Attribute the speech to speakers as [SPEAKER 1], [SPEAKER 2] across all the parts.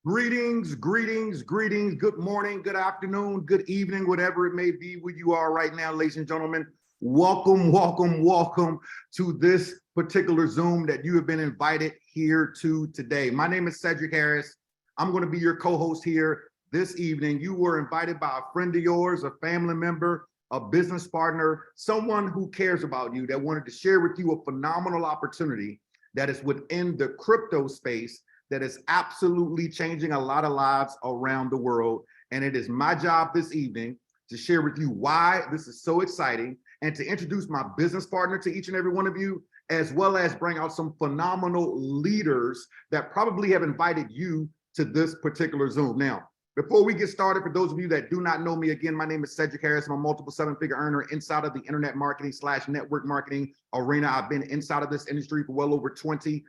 [SPEAKER 1] Greetings, greetings, greetings. Good morning, good afternoon, good evening, whatever it may be where you are right now, ladies and gentlemen. Welcome, welcome, welcome to this particular Zoom that you have been invited here to today. My name is Cedrick Harris. I'm going to be your co-host here this evening. You were invited by a friend of yours, a family member, a business partner, someone who cares about you that wanted to share with you a phenomenal opportunity that is within the crypto space that is absolutely changing a lot of lives around the world. And it is my job this evening to share with you why this is so exciting and to introduce my business partner to each and every one of you, as well as bring out some phenomenal leaders that probably have invited you to this particular Zoom. Now, before we get started, for those of you that do not know me, again, my name is Cedrick Harris. I'm a multiple seven-figure earner inside of the internet marketing / network marketing arena. I've been inside of this industry for well over 20+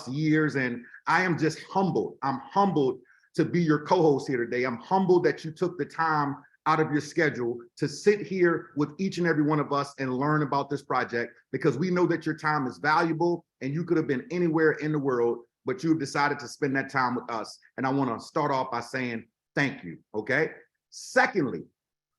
[SPEAKER 1] years, and I am just humbled. I'm humbled to be your co-host here today. I'm humbled that you took the time out of your schedule to sit here with each and every one of us and learn about this project, because we know that your time is valuable and you could have been anywhere in the world, but you've decided to spend that time with us. And I want to start off by saying thank you, okay? Secondly,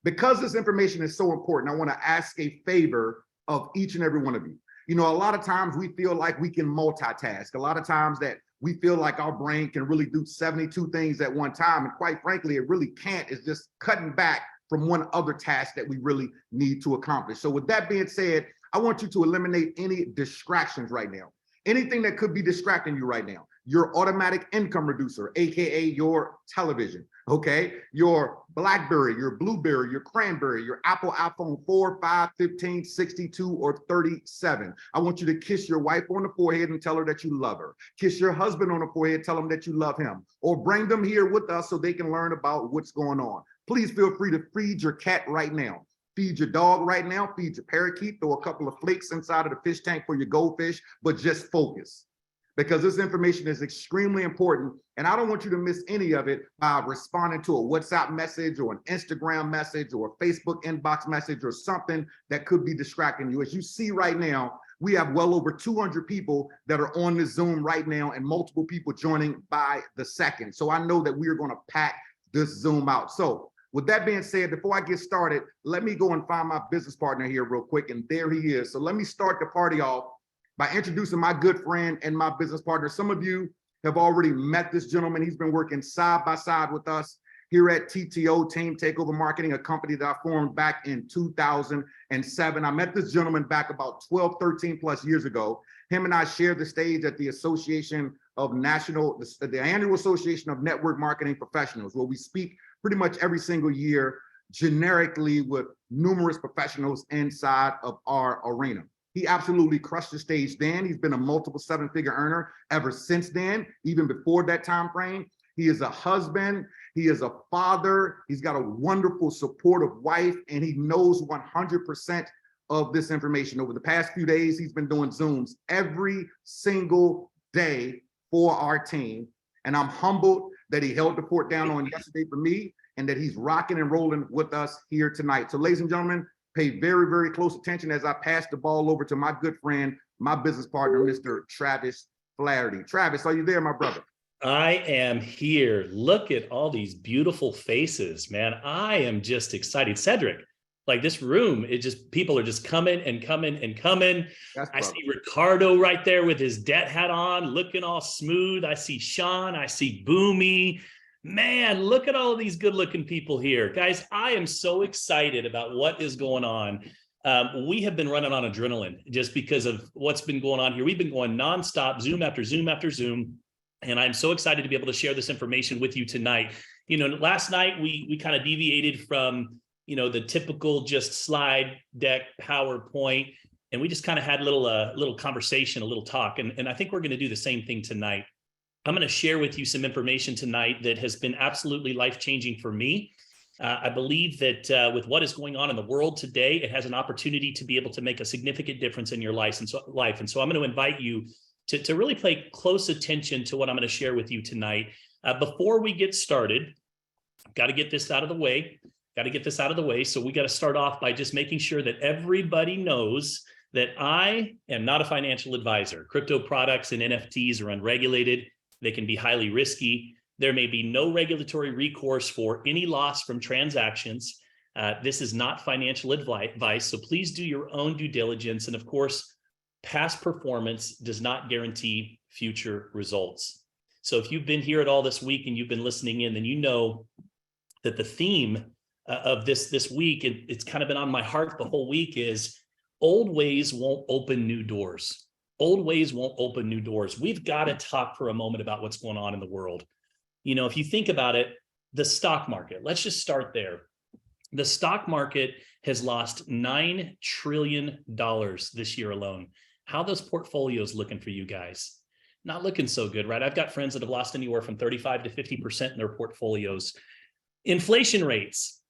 [SPEAKER 1] because this information is so important, I want to ask a favor of each and every one of you. You know, a lot of times we feel like we can multitask. A lot of times that we feel like our brain can really do 72 things at one time. And quite frankly, it really can't. It's just cutting back from one other task that we really need to accomplish. So with that being said, I want you to eliminate any distractions right now. Anything that could be distracting you right now. Your automatic income reducer, AKA your television, okay? Your BlackBerry, your Blueberry, your Cranberry, your Apple iPhone 4, 5, 15, 62, or 37. I want you to kiss your wife on the forehead and tell her that you love her. Kiss your husband on the forehead, tell him that you love him. Or bring them here with us so they can learn about what's going on. Please feel free to feed your cat right now. Feed your dog right now, feed your parakeet, throw a couple of flakes inside of the fish tank for your goldfish, but just focus. Because this information is extremely important, and I don't want you to miss any of it by responding to a WhatsApp message or an Instagram message or a Facebook inbox message or something that could be distracting you. As you see right now, we have well over 200 people that are on this Zoom right now and multiple people joining by the second. So I know that we are going to pack this Zoom out. So with that being said, before I get started, let me go and find my business partner here real quick, and there he is. So let me start the party off by introducing my good friend and my business partner. Some of you have already met this gentleman. He's been working side by side with us here at TTO, Team Takeover Marketing, a company that I formed back in 2007. I met this gentleman back about 12, 13+ years ago. Him and I shared the stage at the the Annual Association of Network Marketing Professionals, where we speak pretty much every single year generically with numerous professionals inside of our arena. He absolutely crushed the stage then. He's been a multiple seven-figure earner ever since then, even before that time frame. He is a husband, he is a father, he's got a wonderful, supportive wife, and he knows 100% of this information. Over the past few days, he's been doing Zooms every single day for our team. And I'm humbled that he held the fort down on yesterday for me, and that he's rocking and rolling with us here tonight. So ladies and gentlemen, pay very, very close attention as I pass the ball over to my good friend, my business partner, Mr. Travis Flaherty. Travis, are you there, my brother?
[SPEAKER 2] I am here. Look at all these beautiful faces, man. I am just excited. Cedrick, like this room, people are just coming and coming and coming. I see Ricardo right there with his debt hat on, looking all smooth. I see Sean, I see Boomy. Man, look at all of these good looking people here. Guys, I am so excited about what is going on. We have been running on adrenaline just because of what's been going on here. We've been going nonstop, Zoom after Zoom after Zoom. And I'm so excited to be able to share this information with you tonight. You know, last night we kind of deviated from, you know, the typical just slide deck PowerPoint. And we just kind of had a little conversation, a little talk. And I think we're going to do the same thing tonight. I'm going to share with you some information tonight that has been absolutely life-changing for me. I believe that with what is going on in the world today, it has an opportunity to be able to make a significant difference in your life. And so I'm going to invite you to really pay close attention to what I'm going to share with you tonight. Before we get started, I've got to get this out of the way. So we got to start off by just making sure that everybody knows that I am not a financial advisor. Crypto products and NFTs are unregulated. They can be highly risky. There may be no regulatory recourse for any loss from transactions. This is not financial advice, so please do your own due diligence. And of course, past performance does not guarantee future results. So if you've been here at all this week and you've been listening in, then you know that the theme of this week, it's kind of been on my heart the whole week, is old ways won't open new doors. Old ways won't open new doors. We've got to talk for a moment about what's going on in the world. You know, if you think about it, the stock market, let's just start there. The stock market has lost $9 trillion this year alone. How are those portfolios looking for you guys? Not looking so good, right? I've got friends that have lost anywhere from 35 to 50% in their portfolios. Inflation rates.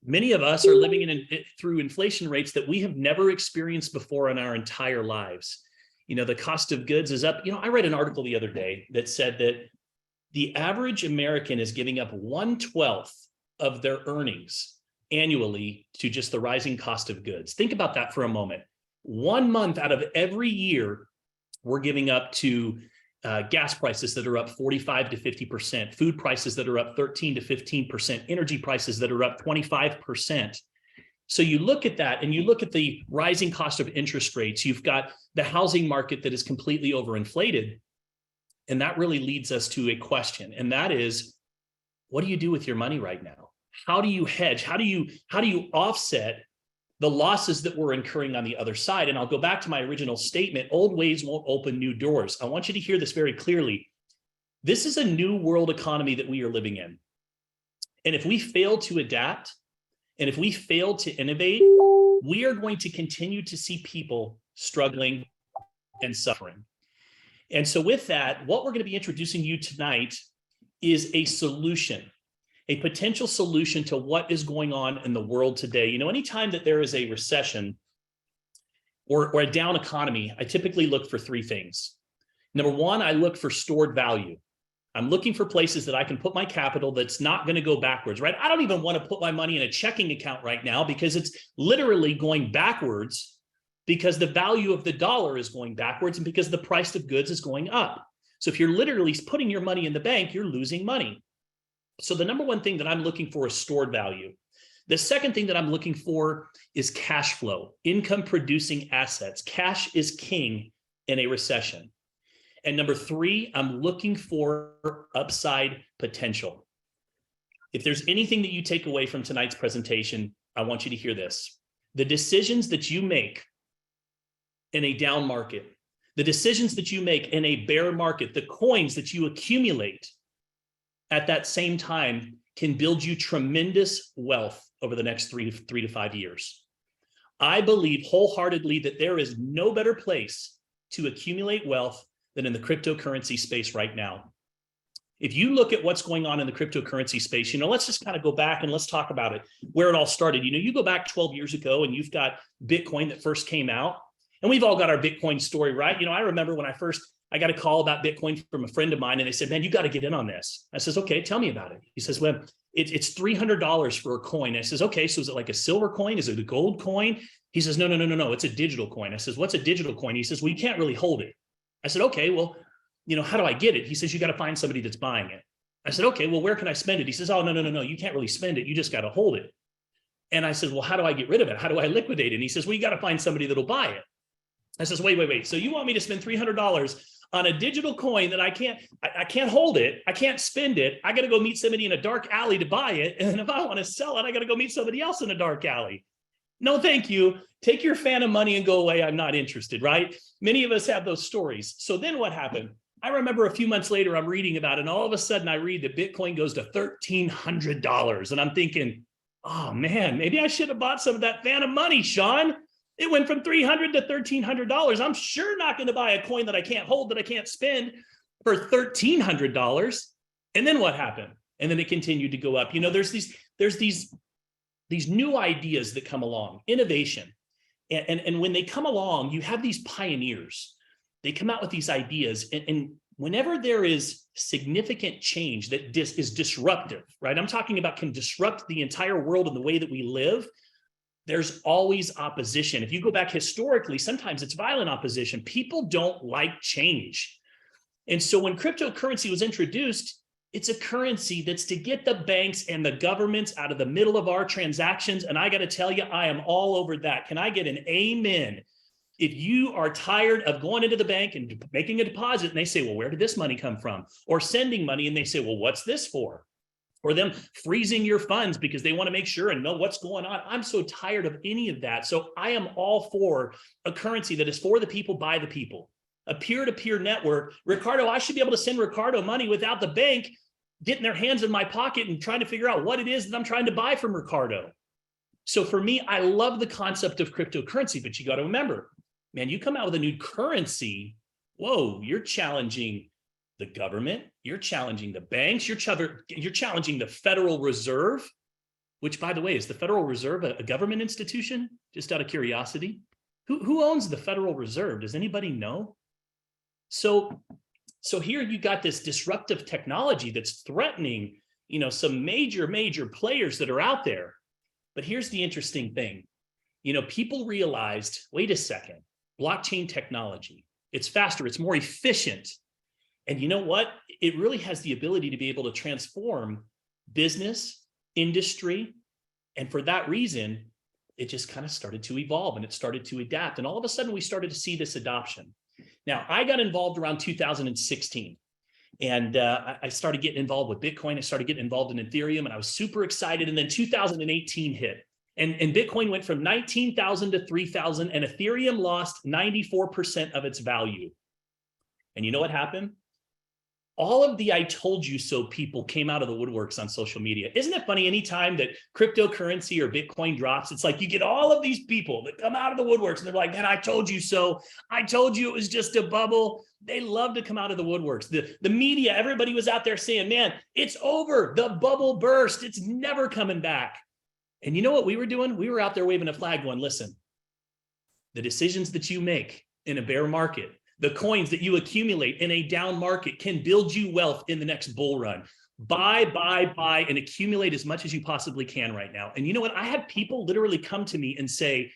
[SPEAKER 2] Many of us are living through inflation rates that we have never experienced before in our entire lives. You know, the cost of goods is up. You know, I read an article the other day that said that the average American is giving up 1/12 of their earnings annually to just the rising cost of goods. Think about that for a moment. 1 month out of every year, we're giving up to gas prices that are up 45 to 50%, food prices that are up 13 to 15%, energy prices that are up 25%. So you look at that and you look at the rising cost of interest rates. You've got the housing market that is completely overinflated. And that really leads us to a question. And that is, what do you do with your money right now? How do you hedge? How do you offset the losses that we're incurring on the other side? And I'll go back to my original statement, old ways won't open new doors. I want you to hear this very clearly. This is a new world economy that we are living in. And if we fail to adapt, and if we fail to innovate, we are going to continue to see people struggling and suffering. And so with that, what we're going to be introducing you tonight is a solution, a potential solution to what is going on in the world today. You know, anytime that there is a recession or a down economy, I typically look for three things. Number one, I look for stored value. I'm looking for places that I can put my capital that's not going to go backwards, right? I don't even want to put my money in a checking account right now because it's literally going backwards because the value of the dollar is going backwards and because the price of goods is going up. So if you're literally putting your money in the bank, you're losing money. So the number one thing that I'm looking for is stored value. The second thing that I'm looking for is cash flow, income producing assets. Cash is king in a recession. And number three, I'm looking for upside potential. If there's anything that you take away from tonight's presentation, I want you to hear this. The decisions that you make in a down market, the decisions that you make in a bear market, the coins that you accumulate at that same time can build you tremendous wealth over the next 3 to 5 years. I believe wholeheartedly that there is no better place to accumulate wealth than in the cryptocurrency space right now. If you look at what's going on in the cryptocurrency space, you know, let's just kind of go back and let's talk about it, where it all started. You know, you go back 12 years ago and you've got Bitcoin that first came out, and we've all got our Bitcoin story, right? You know, I remember when I got a call about Bitcoin from a friend of mine, and they said, man, you got to get in on this. I says, okay, tell me about it. He says, well, it's $300 for a coin. I says, okay, so is it like a silver coin? Is it a gold coin? He says, no, it's a digital coin. I says, what's a digital coin? He says, well, you can't really hold it. I said, okay, well, you know, how do I get it? He says, you got to find somebody that's buying it. I said, okay, well, where can I spend it? He says, oh, no, you can't really spend it. You just got to hold it. And I said, well, how do I get rid of it? How do I liquidate it? And he says, well, you got to find somebody that'll buy it. I says, wait. So you want me to spend $300 on a digital coin that I can't hold it. I can't spend it. I got to go meet somebody in a dark alley to buy it. And if I want to sell it, I got to go meet somebody else in a dark alley. No, thank you. Take your fan of money and go away. I'm not interested, right? Many of us have those stories. So then what happened? I remember a few months later, I'm reading about it, and all of a sudden I read that Bitcoin goes to $1,300. And I'm thinking, oh man, maybe I should have bought some of that fan of money, Sean. It went from $300 to $1,300. I'm sure not going to buy a coin that I can't hold, that I can't spend for $1,300. And then what happened? And then it continued to go up. You know, there's these new ideas that come along, innovation. And when they come along, you have these pioneers. They come out with these ideas. And whenever there is significant change that is disruptive, right? I'm talking about can disrupt the entire world and the way that we live. There's always opposition. If you go back historically, sometimes it's violent opposition. People don't like change. And so when cryptocurrency was introduced, It's a currency that's to get the banks and the governments out of the middle of our transactions. And I got to tell you, I am all over that. Can I get an amen? If you are tired of going into the bank and making a deposit and they say, well, where did this money come from? Or sending money and they say, well, what's this for? Or them freezing your funds because they want to make sure and know what's going on. I'm so tired of any of that. So I am all for a currency that is for the people, by the people, a peer-to-peer network. Ricardo, I should be able to send Ricardo money without the bank getting their hands in my pocket and trying to figure out what it is that I'm trying to buy from Ricardo. So for me, I love the concept of cryptocurrency, but you got to remember, man, you come out with a new currency, whoa, you're challenging the government, you're challenging the banks, you're challenging the Federal Reserve, which, by the way, is the Federal Reserve a government institution? Just out of curiosity. Who owns the Federal Reserve? Does anybody know? So here you got this disruptive technology that's threatening, some major players that are out there. But here's the interesting thing. People realized, wait a second, blockchain technology, it's faster, it's more efficient. And you know what? It really has the ability to be able to transform business, industry. And for that reason, it just kind of started to evolve and it started to adapt. And all of a sudden, we started to see this adoption. Now, I got involved around 2016. And I started getting involved with Bitcoin. I started getting involved in Ethereum, and I was super excited. And then 2018 hit. And Bitcoin went from 19,000 to 3,000, and Ethereum lost 94% of its value. And you know what happened? All of the I told you so people came out of the woodworks on social media. Isn't it funny? Anytime that cryptocurrency or Bitcoin drops, it's like you get all of these people that come out of the woodworks and they're like, man, I told you so. I told you it was just a bubble. They love to come out of the woodworks. The media, everybody was out there saying, man, it's over. The bubble burst. It's never coming back. And you know what we were doing? We were out there waving a flag going, listen, the decisions that you make in a bear market, the coins that you accumulate in a down market can build you wealth in the next bull run. Buy, and accumulate as much as you possibly can right now. And you know what? I had people literally come to me and say,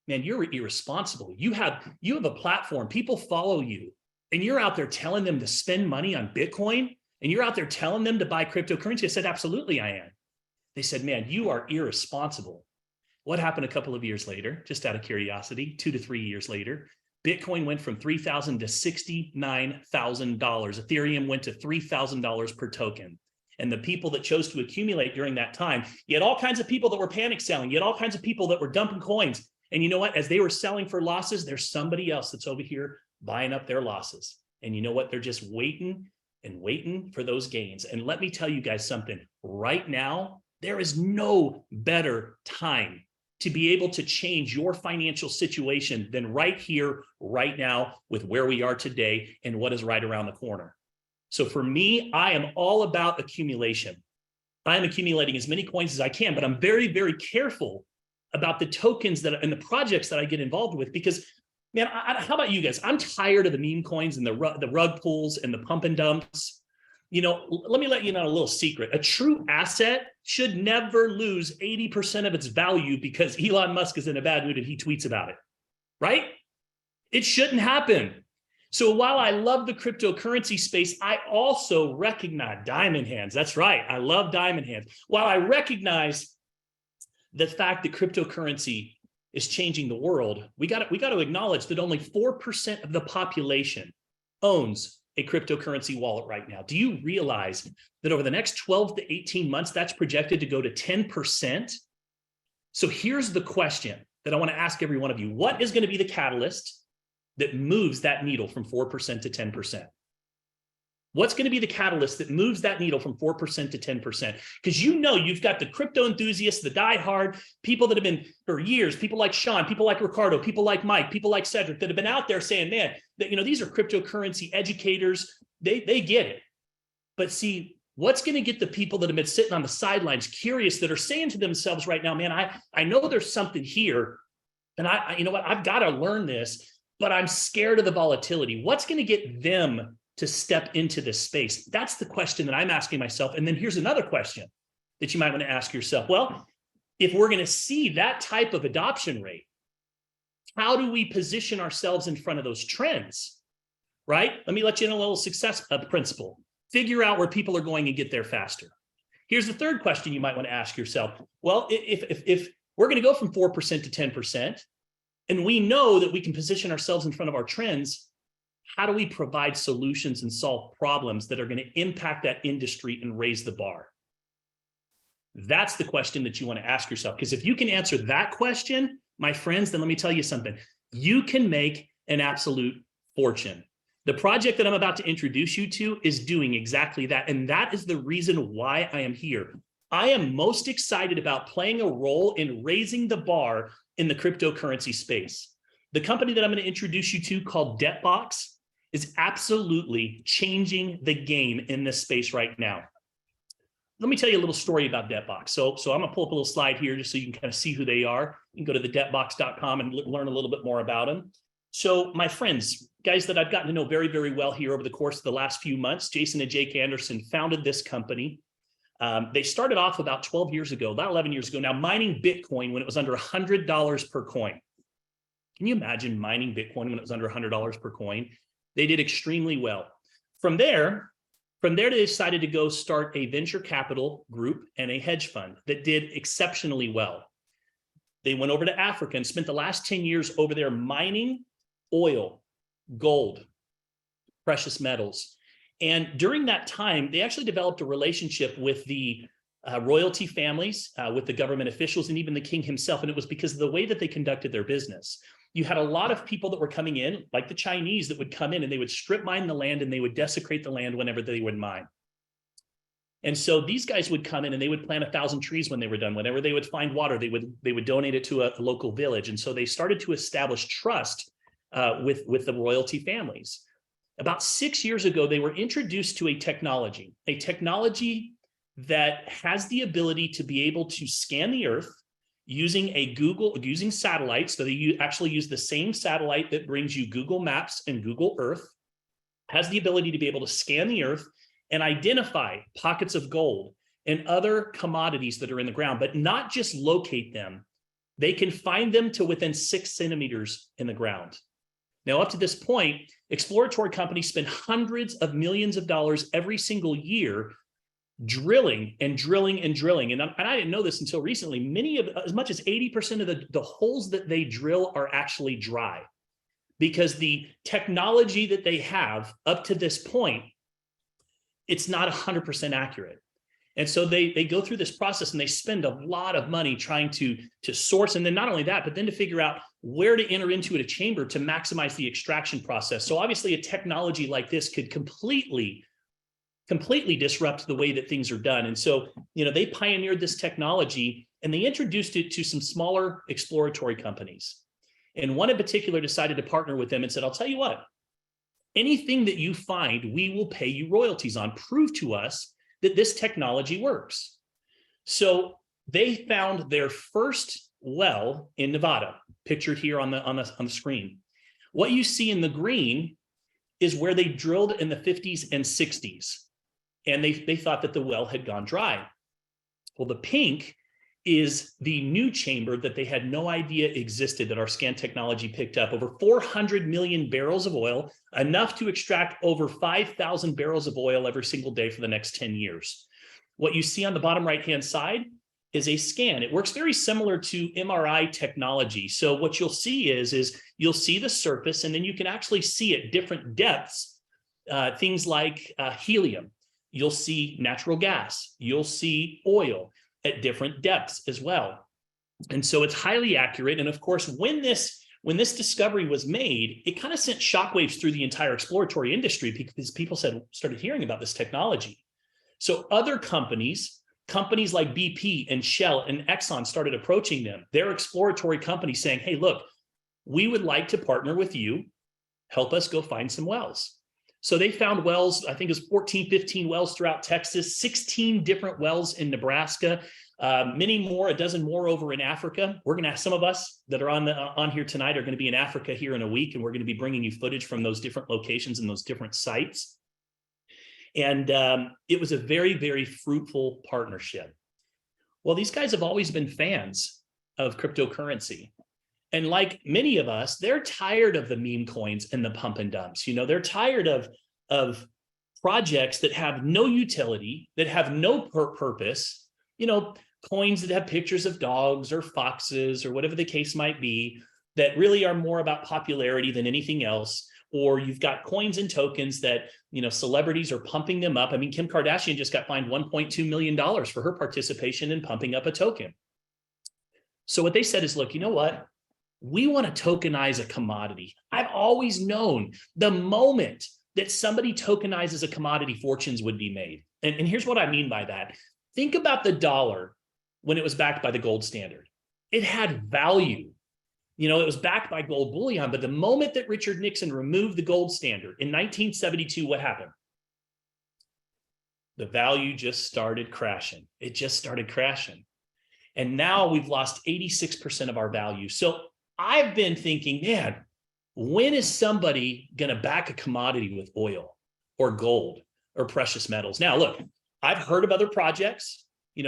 [SPEAKER 2] man, you're irresponsible. You have a platform. People follow you. And you're out there telling them to spend money on Bitcoin. And you're out there telling them to buy cryptocurrency. I said, absolutely, I am. They said, man, you are irresponsible. What happened a couple of years later? Just out of curiosity, 2 to 3 years later, Bitcoin went from $3,000 to $69,000. Ethereum went to $3,000 per token. And the people that chose to accumulate during that time, you had all kinds of people that were panic selling. You had all kinds of people that were dumping coins. And you know what? As they were selling for losses, there's somebody else that's over here buying up their losses. And you know what? They're just waiting and waiting for those gains. And let me tell you guys something. Right now, there is no better time to be able to change your financial situation than right here, right now, with where we are today and what is right around the corner. So for me, I am all about accumulation. I'm accumulating as many coins as I can, but I'm very, very careful about the tokens and the projects that I get involved with, because, man, how about you guys? I'm tired of the meme coins and the rug pulls and the pump and dumps. Let me let you know a little secret. A true asset should never lose 80% of its value because Elon Musk is in a bad mood and he tweets about it, right? It shouldn't happen. So while I love the cryptocurrency space, I also recognize diamond hands. That's right. I love diamond hands. While I recognize the fact that cryptocurrency is changing the world, we got to acknowledge that only 4% of the population owns a cryptocurrency wallet right now. Do you realize that over the next 12 to 18 months, that's projected to go to 10%? So here's the question that I want to ask every one of you. What is going to be the catalyst that moves that needle from 4% to 10%? What's going to be the catalyst that moves that needle from 4% to 10%? Because you've got the crypto enthusiasts, the diehard people that have been for years, people like Sean, people like Ricardo, people like Mike, people like Cedrick that have been out there saying, man, that these are cryptocurrency educators. They get it. But see, what's going to get the people that have been sitting on the sidelines curious, that are saying to themselves right now, man, I know there's something here, and you know what, I've got to learn this, but I'm scared of the volatility. What's going to get them to step into this space? That's the question that I'm asking myself. And then here's another question that you might want to ask yourself. Well, if we're going to see that type of adoption rate, how do we position ourselves in front of those trends, right? Let me let you in a little success principle. Figure out where people are going and get there faster. Here's the third question you might want to ask yourself. Well, if we're going to go from 4% to 10%, and we know that we can position ourselves in front of our trends, how do we provide solutions and solve problems that are going to impact that industry and raise the bar? That's the question that you want to ask yourself. Because if you can answer that question, my friends, then let me tell you something. You can make an absolute fortune. The project that I'm about to introduce you to is doing exactly that. And that is the reason why I am here. I am most excited about playing a role in raising the bar in the cryptocurrency space. The company that I'm going to introduce you to, called DEBTbox, is absolutely changing the game in this space right now. Let me tell you a little story about DEBTbox. So I'm going to pull up a little slide here just so you can kind of see who they are. You can go to the DEBTbox.com and learn a little bit more about them. So my friends, guys that I've gotten to know very, very well here over the course of the last few months, Jason and Jake Anderson founded this company. They started off about 12 years ago, about 11 years ago now, mining Bitcoin when it was under $100 per coin. Can you imagine mining Bitcoin when it was under $100 per coin? They did extremely well. From there, they decided to go start a venture capital group and a hedge fund that did exceptionally well. They went over to Africa and spent the last 10 years over there mining oil, gold, precious metals. And during that time, they actually developed a relationship with the royalty families, with the government officials, and even the king himself. And it was because of the way that they conducted their business. You had a lot of people that were coming in, like the Chinese, that would come in and they would strip mine the land and they would desecrate the land whenever they would mine. And so these guys would come in and they would plant 1,000 trees when they were done. Whenever they would find water, they would donate it to a local village. And so they started to establish trust with the royalty families. About 6 years ago, they were introduced to a technology that has the ability to be able to scan the earth using satellites. So they actually use the same satellite that brings you Google Maps and Google Earth, has the ability to be able to scan the earth and identify pockets of gold and other commodities that are in the ground, but not just locate them. They can find them to within 6 centimeters in the ground. Now, up to this point, exploratory companies spend hundreds of millions of dollars every single year drilling and drilling and drilling. And I didn't know this until recently. As much as 80% of the holes that they drill are actually dry, because the technology that they have up to this point, it's not 100% accurate. And so they go through this process and they spend a lot of money trying to source. And then not only that, but then to figure out where to enter into a chamber to maximize the extraction process. So obviously a technology like this could completely disrupt the way that things are done. And so, they pioneered this technology and they introduced it to some smaller exploratory companies. And one in particular decided to partner with them and said, I'll tell you what, anything that you find, we will pay you royalties on. Prove to us that this technology works. So they found their first well in Nevada, pictured here on the screen. What you see in the green is where they drilled in the 50s and 60s. And they thought that the well had gone dry. Well, the pink is the new chamber that they had no idea existed, that our scan technology picked up. Over 400 million barrels of oil, enough to extract over 5,000 barrels of oil every single day for the next 10 years. What you see on the bottom right-hand side is a scan. It works very similar to MRI technology. So what you'll see is you'll see the surface, and then you can actually see at different depths, things like helium. You'll see natural gas. You'll see oil at different depths as well. And so it's highly accurate. And of course, when this discovery was made, it kind of sent shockwaves through the entire exploratory industry because people started hearing about this technology. So other companies like BP and Shell and Exxon started approaching them. They're exploratory companies saying, hey, look, we would like to partner with you. Help us go find some wells. So they found wells, I think it was 14, 15 wells throughout Texas, 16 different wells in Nebraska, many more, a dozen more over in Africa. We're going to have some of us that are on here tonight are going to be in Africa here in a week, and we're going to be bringing you footage from those different locations and those different sites. And it was a very, very fruitful partnership. Well, these guys have always been fans of cryptocurrency. And like many of us, they're tired of the meme coins and the pump and dumps. They're tired of projects that have no utility, that have no purpose, coins that have pictures of dogs or foxes or whatever the case might be, that really are more about popularity than anything else. Or you've got coins and tokens that, celebrities are pumping them up. I mean, Kim Kardashian just got fined $1.2 million for her participation in pumping up a token. So what they said is, look, you know what? We want to tokenize a commodity. I've always known the moment that somebody tokenizes a commodity, fortunes would be made. And here's what I mean by that. Think about the dollar when it was backed by the gold standard. It had value. It was backed by gold bullion, but the moment that Richard Nixon removed the gold standard in 1972, what happened? The value just started crashing. It just started crashing. And now we've lost 86% of our value. So I've been thinking, man, when is somebody going to back a commodity with oil or gold or precious metals? Now, look, I've heard of other projects.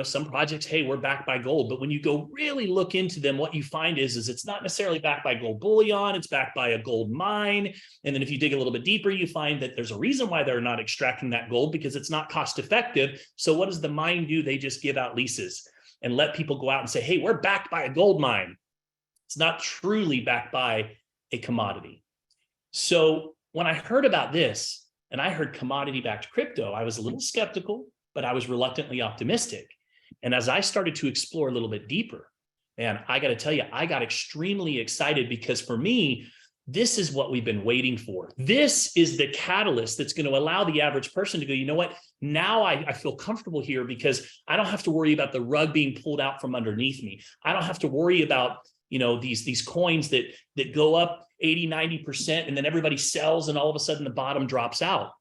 [SPEAKER 2] Some projects, hey, we're backed by gold. But when you go really look into them, what you find is it's not necessarily backed by gold bullion. It's backed by a gold mine. And then if you dig a little bit deeper, you find that there's a reason why they're not extracting that gold, because it's not cost effective. So what does the mine do? They just give out leases and let people go out and say, hey, we're backed by a gold mine. It's not truly backed by a commodity. So when I heard about this and I heard commodity-backed crypto, I was a little skeptical, but I was reluctantly optimistic. And as I started to explore a little bit deeper, man, I got to tell you, I got extremely excited, because for me, this is what we've been waiting for. This is the catalyst that's going to allow the average person to go, you know what? Now I feel comfortable here, because I don't have to worry about the rug being pulled out from underneath me. I don't have to worry about, these coins that go up 80, 90%, and then everybody sells and all of a sudden the bottom drops out.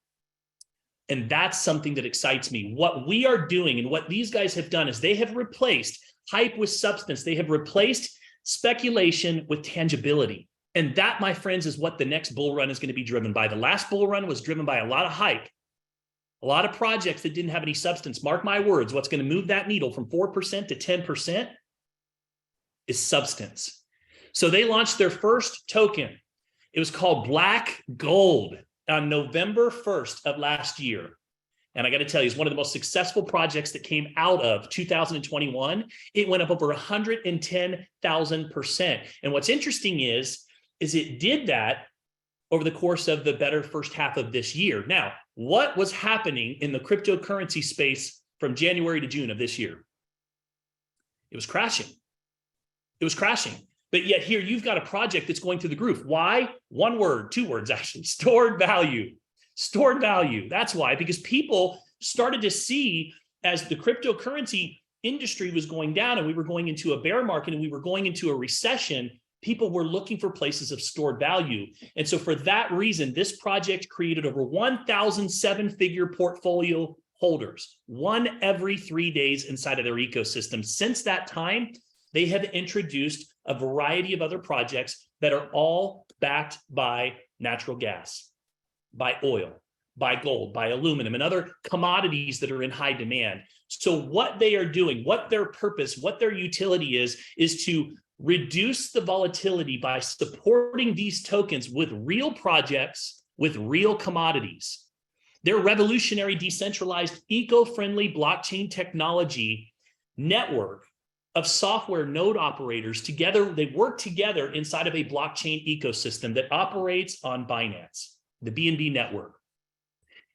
[SPEAKER 2] And that's something that excites me. What we are doing and what these guys have done is they have replaced hype with substance. They have replaced speculation with tangibility. And that, my friends, is what the next bull run is going to be driven by. The last bull run was driven by a lot of hype, a lot of projects that didn't have any substance. Mark my words, what's going to move that needle from 4% to 10% is substance. So they launched their first token. It was called Black Gold on November 1st of last year. And I got to tell you, it's one of the most successful projects that came out of 2021. It went up over 110,000%. And what's interesting is it did that over the course of the better first half of this year. Now, what was happening in the cryptocurrency space from January to June of this year? It was crashing. It was crashing. But yet here you've got a project that's going through the roof. Why? One word, two words actually, stored value. Stored value. That's why, because people started to see, as the cryptocurrency industry was going down and we were going into a bear market and we were going into a recession, people were looking for places of stored value. And so for that reason, this project created over 1,000 seven-figure portfolio holders, one every 3 days inside of their ecosystem. Since that time, they have introduced a variety of other projects that are all backed by natural gas, by oil, by gold, by aluminum, and other commodities that are in high demand. So what they are doing, what their purpose, what their utility is to reduce the volatility by supporting these tokens with real projects, with real commodities. Their revolutionary, decentralized, eco-friendly blockchain technology network of software node operators together, they work together inside of a blockchain ecosystem that operates on Binance, the BNB network.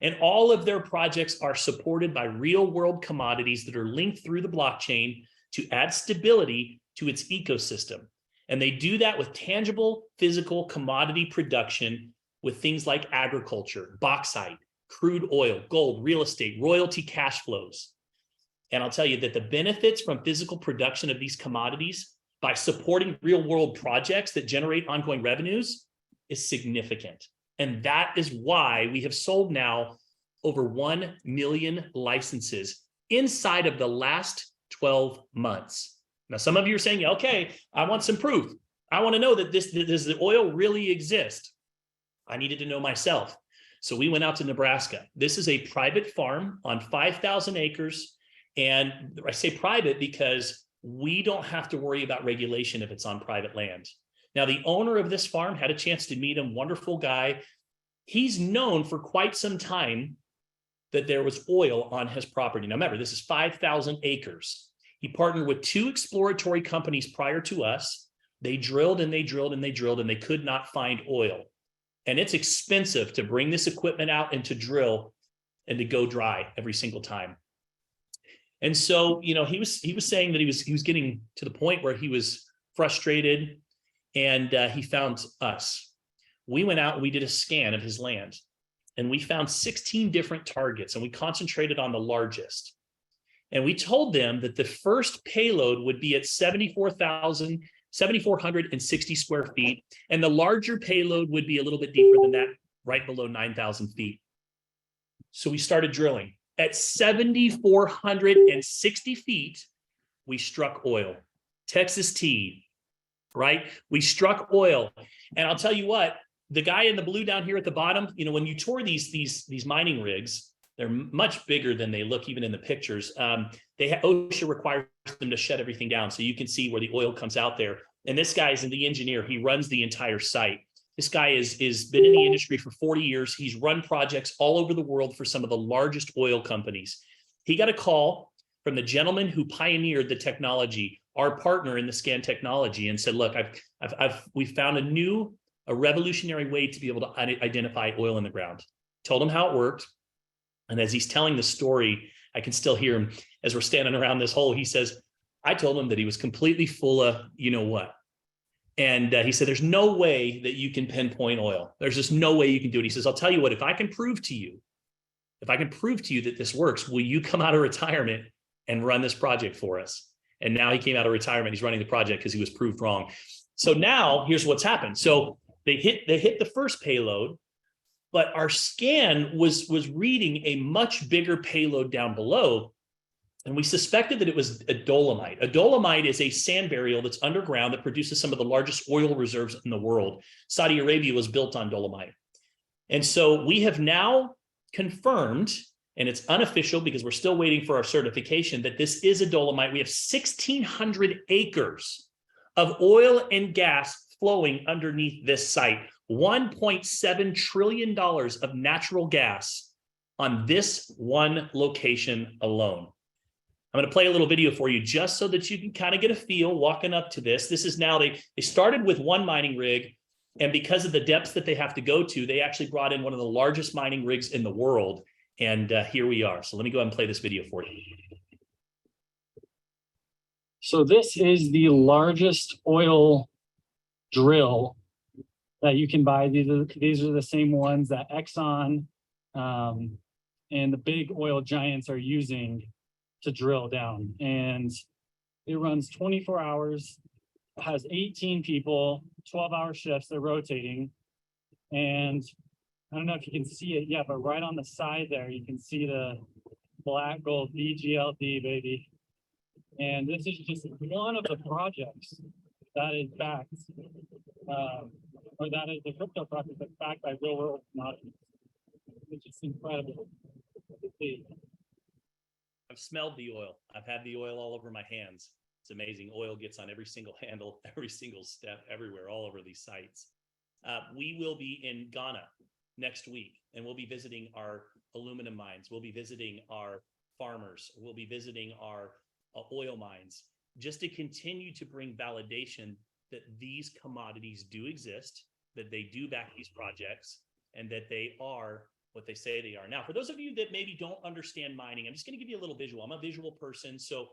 [SPEAKER 2] And all of their projects are supported by real world commodities that are linked through the blockchain to add stability to its ecosystem. And they do that with tangible physical commodity production with things like agriculture, bauxite, crude oil, gold, real estate, royalty cash flows. And I'll tell you that the benefits from physical production of these commodities by supporting real world projects that generate ongoing revenues is significant. And that is why we have sold now over 1 million licenses inside of the last 12 months. Now, some of you are saying, okay, I want some proof. I want to know that does the oil really exist? I needed to know myself. So we went out to Nebraska. This is a private farm on 5,000 acres. And I say private because we don't have to worry about regulation if it's on private land. Now, the owner of this farm, had a chance to meet him, wonderful guy. He's known for quite some time that there was oil on his property. Now remember, this is 5,000 acres. He partnered with 2 exploratory companies prior to us. They drilled and they drilled and they drilled, and they could not find oil. And it's expensive to bring this equipment out and to drill and to go dry every single time. And so, you know, he was saying that he was getting to the point where he was frustrated, and he found us. We went out and we did a scan of his land, and we found 16 different targets, and we concentrated on the largest. And we told them that the first payload would be at 7,460 square feet, and the larger payload would be a little bit deeper than that, right below 9,000 feet. So we started drilling. At 7,460 feet, we struck oil. Texas T, right? We struck oil. And I'll tell you what, the guy in the blue down here at the bottom, you know, when you tour these mining rigs, they're much bigger than they look even in the pictures. OSHA requires them to shut everything down so you can see where the oil comes out there. And this guy is the engineer. He runs the entire site. This guy is been in the industry for 40 years. He's run projects all over the world for some of the largest oil companies. He got a call from the gentleman who pioneered the technology, our partner in the scan technology, and said, look, we found a revolutionary way to be able to identify oil in the ground. Told him how it worked. And as he's telling the story, I can still hear him as we're standing around this hole. He says, I told him that he was completely full of, you know what? And he said, there's no way that you can pinpoint oil. There's just no way you can do it. He says, I'll tell you what, if I can prove to you that this works, will you come out of retirement and run this project for us? And now he came out of retirement. He's running the project because he was proved wrong. So now here's what's happened. So they hit the first payload, but our scan was reading a much bigger payload down below. And we suspected that it was a dolomite. A dolomite is a sand burial that's underground that produces some of the largest oil reserves in the world. Saudi Arabia was built on dolomite. And so we have now confirmed, and it's unofficial because we're still waiting for our certification, that this is a dolomite. We have 1,600 acres of oil and gas flowing underneath this site. $1.7 trillion of natural gas on this one location alone. I'm going to play a little video for you just so that you can kind of get a feel walking up to this. This is now, they started with one mining rig, and because of the depths that they have to go to, they actually brought in one of the largest mining rigs in the world. And here we are. So let me go ahead and play this video for you.
[SPEAKER 3] So this is the largest oil drill that you can buy. These are the same ones that Exxon and the big oil giants are using to drill down. And it runs 24 hours, has 18 people, 12-hour shifts, they're rotating. And I don't know if you can see it yet, but right on the side there, you can see the black gold DGLD, baby. And this is just one of the projects that is backed, or that is the crypto project that's backed by real world commodities. It's just incredible to see.
[SPEAKER 2] I've smelled the oil. I've had the oil all over my hands. It's amazing. Oil gets on every single handle, every single step, everywhere, all over these sites. We will be in Ghana next week, and we'll be visiting our aluminum mines. We'll be visiting our farmers. We'll be visiting our oil mines, just to continue to bring validation that these commodities do exist, that they do back these projects, and that they are what they say they are. Now, for those of you that maybe don't understand mining, I'm just going to give you a little visual. I'm a visual person. So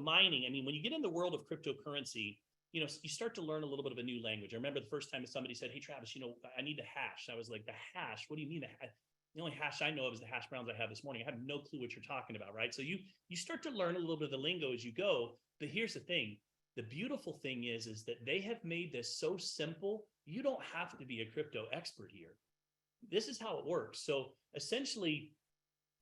[SPEAKER 2] mining, I mean, when you get in the world of cryptocurrency, you know, you start to learn a little bit of a new language. I remember the first time somebody said, hey, Travis, you know, I need the hash. I was like, the hash? What do you mean the hash? The only hash I know of is the hash browns I have this morning. I have no clue what you're talking about, right? So you start to learn a little bit of the lingo as you go. But here's the thing. The beautiful thing is that they have made this so simple. You don't have to be a crypto expert here. This is how it works. So essentially,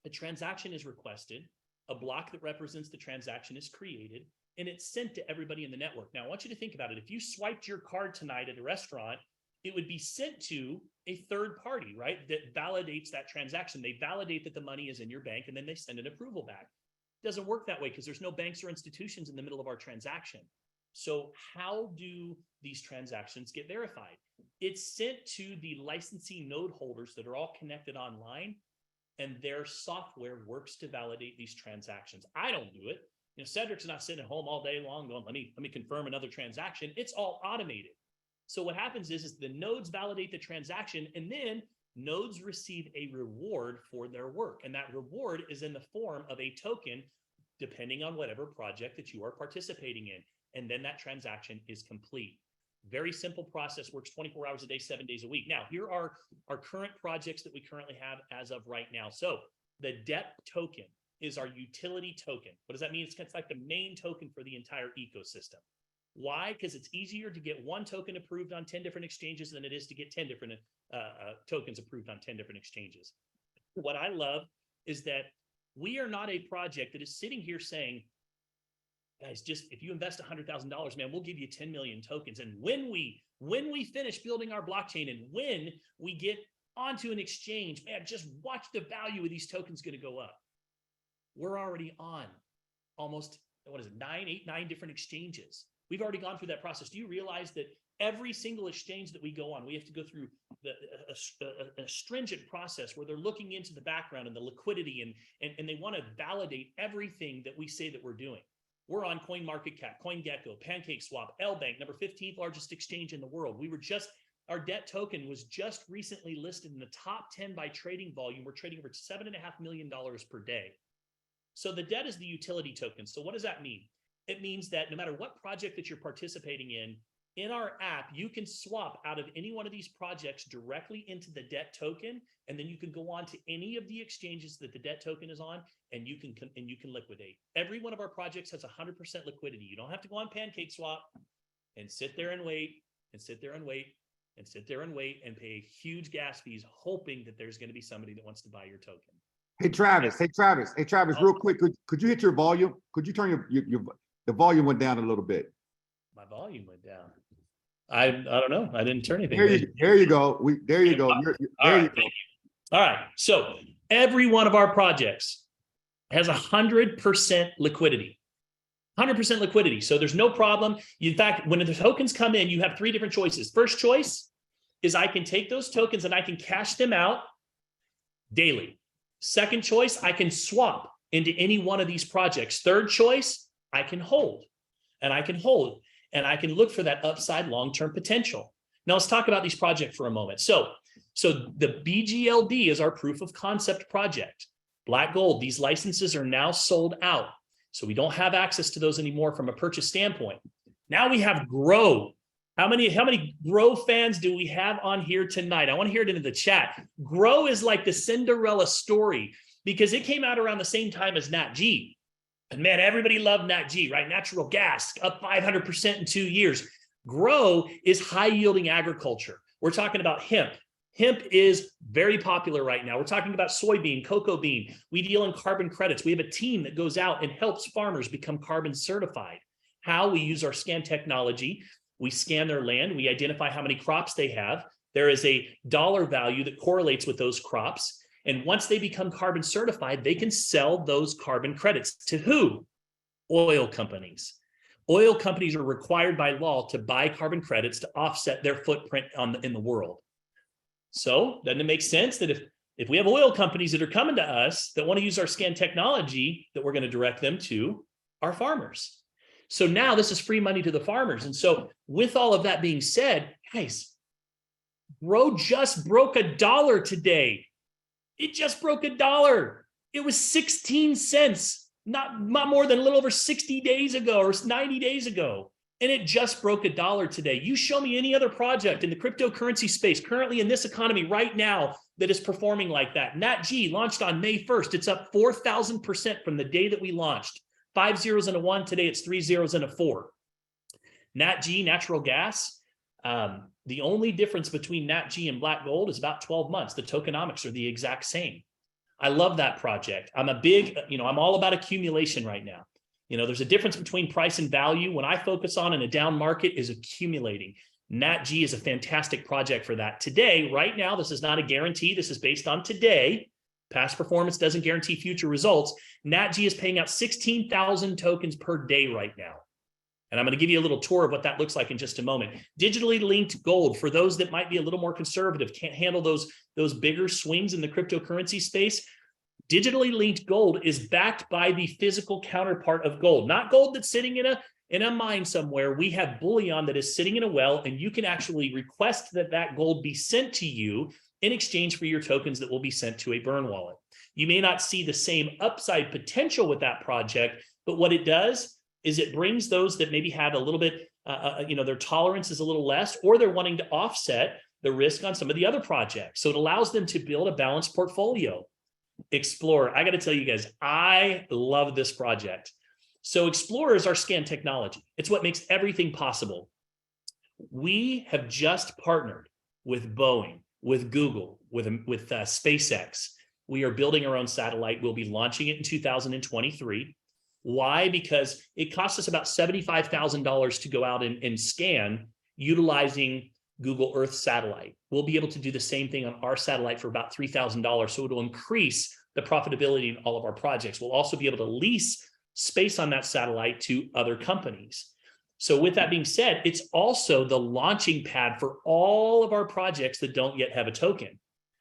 [SPEAKER 2] a transaction is requested, a block that represents the transaction is created, and it's sent to everybody in the network. Now, I want you to think about it. If you swiped your card tonight at a restaurant, it would be sent to a third party, right? That validates that transaction. They validate that the money is in your bank, and then they send an approval back. It doesn't work that way because there's no banks or institutions in the middle of our transaction. So how do these transactions get verified? It's sent to the licensing node holders that are all connected online. and their software works to validate these transactions. I don't do it. Cedric's not sitting at home all day long going, let me confirm another transaction. It's all automated. So what happens is the nodes validate the transaction, and then nodes receive a reward for their work. And that reward is in the form of a token, depending on whatever project that you are participating in. And then that transaction is complete. Very simple process, works 24 hours a day, 7 days a week. Now, here are our current projects that we currently have as of right now. So the D.E.B.T token is our utility token. What does that mean? It's like the main token for the entire ecosystem. Why? Because it's easier to get one token approved on 10 different exchanges than it is to get 10 different tokens approved on 10 different exchanges. What I love is that we are not a project that is sitting here saying, guys, just if you invest $100,000, man, we'll give you 10 million tokens. And when we finish building our blockchain and when we get onto an exchange, man, just watch the value of these tokens going to go up. We're already on almost, nine different exchanges. We've already gone through that process. Do you realize that every single exchange that we go on, we have to go through a stringent process where they're looking into the background and the liquidity and they want to validate everything that we say that we're doing. We're on CoinMarketCap, CoinGecko, PancakeSwap, LBank, number 15th largest exchange in the world. Our D.E.B.T token was just recently listed in the top 10 by trading volume. We're trading over $7.5 million per day. So the D.E.B.T is the utility token. So what does that mean? It means that no matter what project that you're participating in our app, you can swap out of any one of these projects directly into the D.E.B.T token, and then you can go on to any of the exchanges that the D.E.B.T token is on, and you can liquidate. Every one of our projects has 100% liquidity. You don't have to go on PancakeSwap and sit there and wait and sit there and wait and sit there and wait and pay huge gas fees, hoping that there's going to be somebody that wants to buy your token.
[SPEAKER 1] Hey Travis, real quick, could you hit your volume? Could you turn the volume went down a little bit?
[SPEAKER 2] My volume went down. I don't know. I didn't turn anything.
[SPEAKER 1] There you go. There you go.
[SPEAKER 2] All right. So every one of our projects has 100% liquidity. 100% liquidity. So there's no problem. In fact, when the tokens come in, you have three different choices. First choice is I can take those tokens and I can cash them out daily. Second choice, I can swap into any one of these projects. Third choice, I can hold and I can hold and I can look for that upside long-term potential. Now let's talk about these projects for a moment. So the BGLD is our proof of concept project. Black Gold, these licenses are now sold out. So we don't have access to those anymore from a purchase standpoint. Now we have Grow. How many Grow fans do we have on here tonight? I want to hear it into the chat. Grow is like the Cinderella story because it came out around the same time as NatG. And man, everybody loved NatG, right? Natural gas up 500% in 2 years. Grow is high yielding agriculture. We're talking about hemp. Hemp is very popular right now. We're talking about soybean, cocoa bean. We deal in carbon credits. We have a team that goes out and helps farmers become carbon certified. How? We use our scan technology. We scan their land. We identify how many crops they have. There is a dollar value that correlates with those crops. And once they become carbon certified, they can sell those carbon credits to who? Oil companies. Oil companies are required by law to buy carbon credits to offset their footprint in the world. So doesn't it make sense that if we have oil companies that are coming to us that want to use our scan technology, that we're going to direct them to our farmers? So now this is free money to the farmers. And so with all of that being said, guys, Grow just broke $1 today. It just broke $1. It was 16 cents, not more than a little over 60 days ago or 90 days ago. And it just broke $1 today. You show me any other project in the cryptocurrency space currently in this economy right now that is performing like that. NatG launched on May 1st. It's up 4,000% from the day that we launched. 5 zeros and a 1. Today it's 3 zeros and a 4. NatG, natural gas. The only difference between NatG and Black Gold is about 12 months. The tokenomics are the exact same. I love that project. I'm all about accumulation right now. There's a difference between price and value. When I focus on in a down market is accumulating. NatG is a fantastic project for that. Today, right now, this is not a guarantee. This is based on today. Past performance doesn't guarantee future results. NatG is paying out 16,000 tokens per day right now. And I'm going to give you a little tour of what that looks like in just a moment. Digitally linked gold, for those that might be a little more conservative, can't handle those bigger swings in the cryptocurrency space. Digitally linked gold is backed by the physical counterpart of gold, not gold that's sitting in a mine somewhere. We have bullion that is sitting in a well, and you can actually request that that gold be sent to you in exchange for your tokens that will be sent to a burn wallet. You may not see the same upside potential with that project, but what it does is it brings those that maybe have a little bit, their tolerance is a little less, or they're wanting to offset the risk on some of the other projects. So it allows them to build a balanced portfolio. Explorer, I got to tell you guys, I love this project. So Explorer is our scan technology. It's what makes everything possible. We have just partnered with Boeing, with Google, with SpaceX. We are building our own satellite. We'll be launching it in 2023. Why? Because it costs us about $75,000 to go out and scan utilizing Google Earth satellite. We'll be able to do the same thing on our satellite for about $3,000. So it'll increase the profitability in all of our projects. We'll also be able to lease space on that satellite to other companies. So with that being said, it's also the launching pad for all of our projects that don't yet have a token.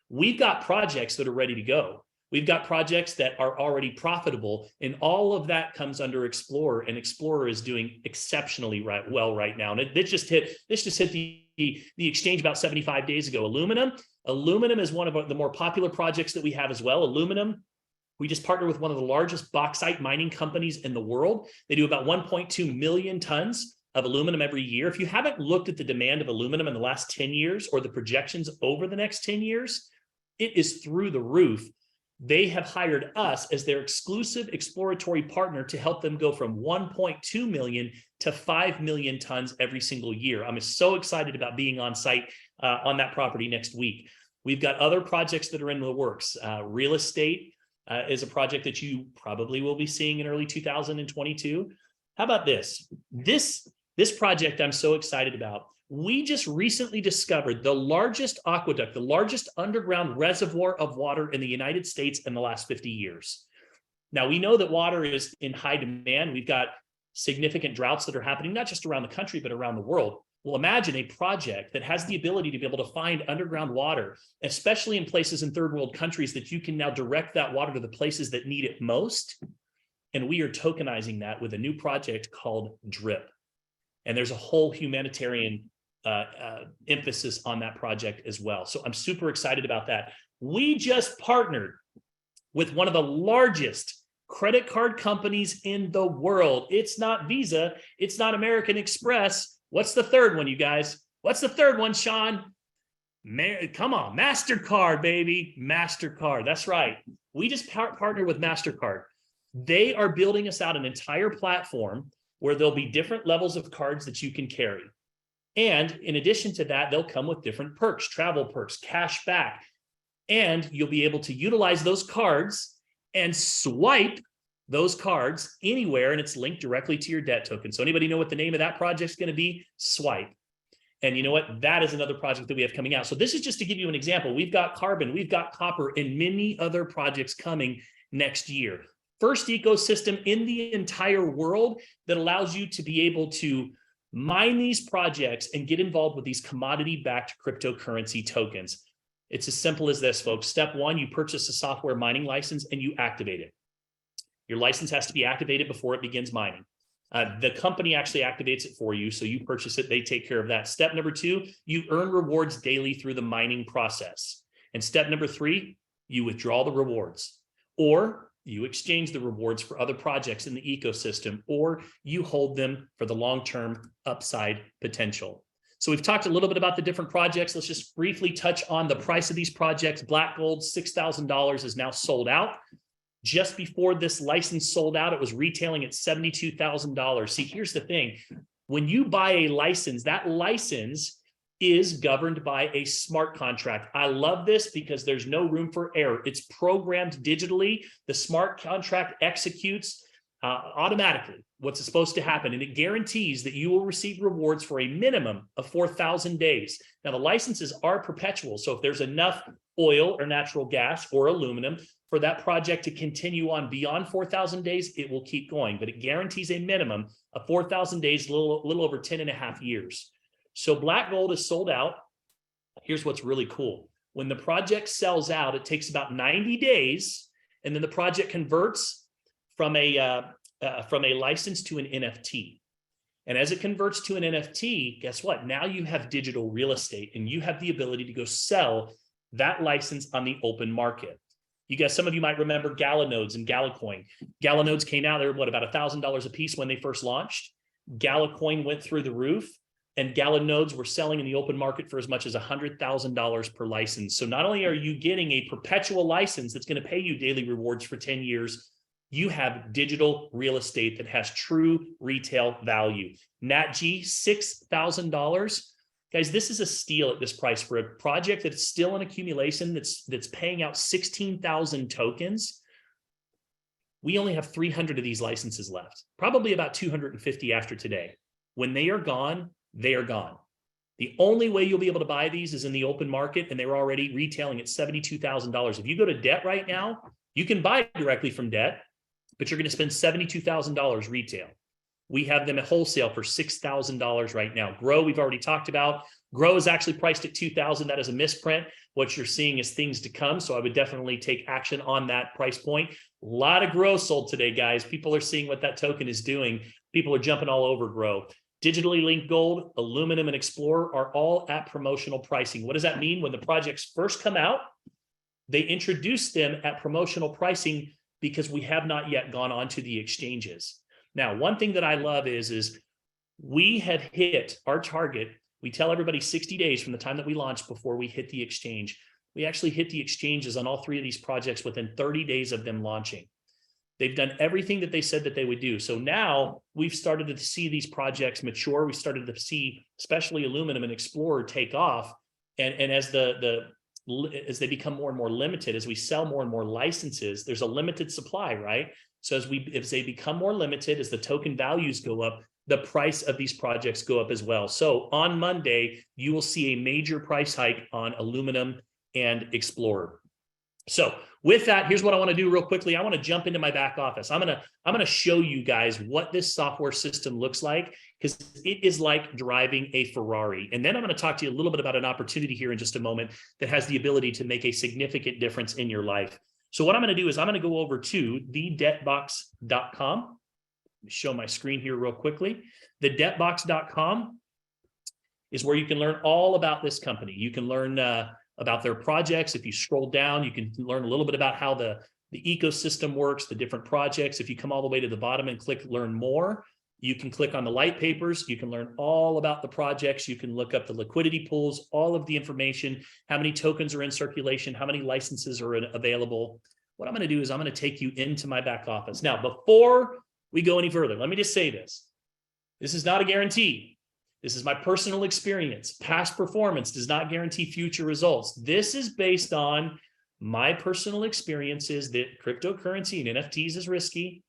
[SPEAKER 2] We've got projects that are ready to go. We've got projects that are already profitable, and all of that comes under Explorer, and Explorer is doing exceptionally well right now. And this just hit the exchange about 75 days ago. Aluminum is one of the more popular projects that we have as well. Aluminum, we just partnered with one of the largest bauxite mining companies in the world. They do about 1.2 million tons of aluminum every year. If you haven't looked at the demand of aluminum in the last 10 years or the projections over the next 10 years, it is through the roof. They have hired us as their exclusive exploratory partner to help them go from 1.2 million to 5 million tons every single year. I'm so excited about being on site on that property next week. We've got other projects that are in the works. Real estate is a project that you probably will be seeing in early 2022. How about this? This project I'm so excited about. We just recently discovered the largest aqueduct, the largest underground reservoir of water in the United States in the last 50 years. Now, we know that water is in high demand. We've got significant droughts that are happening, not just around the country, but around the world. Well, imagine a project that has the ability to be able to find underground water, especially in places in third world countries, that you can now direct that water to the places that need it most. And we are tokenizing that with a new project called D.E.B.T. And there's a whole humanitarian emphasis on that project as well. So I'm super excited about that. We just partnered with one of the largest credit card companies in the world. It's not Visa. It's not American Express. What's the third one, you guys? What's the third one, Sean? Come on, MasterCard, baby. MasterCard. That's right. We just partnered with MasterCard. They are building us out an entire platform where there'll be different levels of cards that you can carry. And in addition to that, they'll come with different perks, travel perks, cash back. And you'll be able to utilize those cards and swipe those cards anywhere, and it's linked directly to your debt token. So anybody know what the name of that project's going to be? Swipe. And you know what? That is another project that we have coming out. So this is just to give you an example. We've got carbon, we've got copper, and many other projects coming next year. First ecosystem in the entire world that allows you to be able to mine these projects and get involved with these commodity-backed cryptocurrency tokens. It's as simple as this, folks. Step one, you purchase a software mining license and you activate it. Your license has to be activated before it begins mining. The company actually activates it for you, so you purchase it, they take care of that. Step number two, you earn rewards daily through the mining process. And step number three, you withdraw the rewards, or you exchange the rewards for other projects in the ecosystem, or you hold them for the long-term upside potential. So we've talked a little bit about the different projects. Let's just briefly touch on the price of these projects. Black Gold, $6,000 is now sold out. Just before this license sold out, it was retailing at $72,000. See, here's the thing. When you buy a license, that license is governed by a smart contract. I love this because there's no room for error. It's programmed digitally. The smart contract executes automatically what's supposed to happen, and it guarantees that you will receive rewards for a minimum of 4,000 days. Now, the licenses are perpetual, so if there's enough oil or natural gas or aluminum for that project to continue on beyond 4,000 days, it will keep going, but it guarantees a minimum of 4,000 days, a little over 10 and a half years. So Black Gold is sold out. Here's what's really cool. When the project sells out, it takes about 90 days, And then the project converts from a license to an NFT. And as it converts to an NFT, guess what? Now you have digital real estate and you have the ability to go sell that license on the open market. You guys, some of you might remember Gala nodes and Gala coin. Gala nodes came out, they were about $1,000 a piece when they first launched. Gala coin went through the roof, and Gala nodes were selling in the open market for as much as $100,000 per license. So not only are you getting a perpetual license that's going to pay you daily rewards for 10 years, you have digital real estate that has true retail value. NatG, $6,000. Guys, this is a steal at this price for a project that's still in accumulation, that's paying out 16,000 tokens. We only have 300 of these licenses left, probably about 250 after today. When they are gone, they are gone. The only way you'll be able to buy these is in the open market, and they're already retailing at $72,000. If you go to DEBT right now, you can buy directly from DEBT, but you're going to spend $72,000 retail. We have them at wholesale for $6,000 right now. Grow, we've already talked about. Grow is actually priced at $2,000. That is a misprint. What you're seeing is things to come. So I would definitely take action on that price point. A lot of Grow sold today, guys. People are seeing what that token is doing. People are jumping all over Grow. Digitally linked gold, aluminum, and Explorer are all at promotional pricing. What does that mean? When the projects first come out, they introduce them at promotional pricing because we have not yet gone on to the exchanges. Now, one thing that I love is we have hit our target. We tell everybody 60 days from the time that we launch before we hit the exchange. We actually hit the exchanges on all three of these projects within 30 days of them launching. They've done everything that they said that they would do. So now we've started to see these projects mature. We started to see, especially aluminum and Explorer, take off. And as as they become more and more limited, as we sell more and more licenses, there's a limited supply, right? So as they become more limited, as the token values go up, the price of these projects go up as well. So on Monday, you will see a major price hike on aluminum and Explorer. So with that, here's what I want to do real quickly. I want to jump into my back office. I'm gonna show you guys what this software system looks like, because it is like driving a Ferrari. And then I'm going to talk to you a little bit about an opportunity here in just a moment that has the ability to make a significant difference in your life. So what I'm going to do is I'm going to go over to DEBTbox.com. Let me show my screen here real quickly. DEBTbox.com is where you can learn all about this company. You can learn about their projects. If you scroll down, you can learn a little bit about how the ecosystem works, the different projects. If you come all the way to the bottom and click Learn More, you can click on the light papers. You can learn all about the projects. You can look up the liquidity pools, all of the information, how many tokens are in circulation, how many licenses are available. What I'm going to do is I'm going to take you into my back office. Now, before we go any further, let me just say this. This is not a guarantee. This is my personal experience. Past performance does not guarantee future results. This is based on my personal experiences that cryptocurrency and NFTs is risky.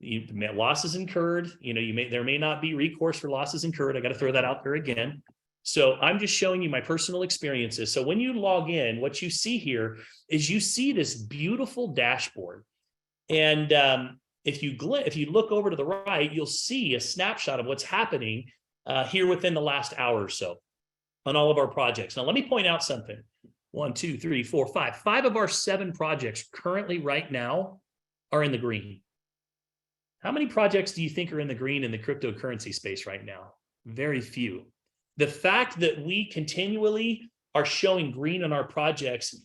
[SPEAKER 2] Losses incurred. There may not be recourse for losses incurred. I got to throw that out there again. So I'm just showing you my personal experiences. So when you log in, what you see here is you see this beautiful dashboard. And if you look over to the right, you'll see a snapshot of what's happening here within the last hour or so on all of our projects. Now, let me point out something. 1, 2, 3, 4, 5. 5 of our 7 projects currently right now are in the green. How many projects do you think are in the green in the cryptocurrency space right now? Very few. The fact that we continually are showing green on our projects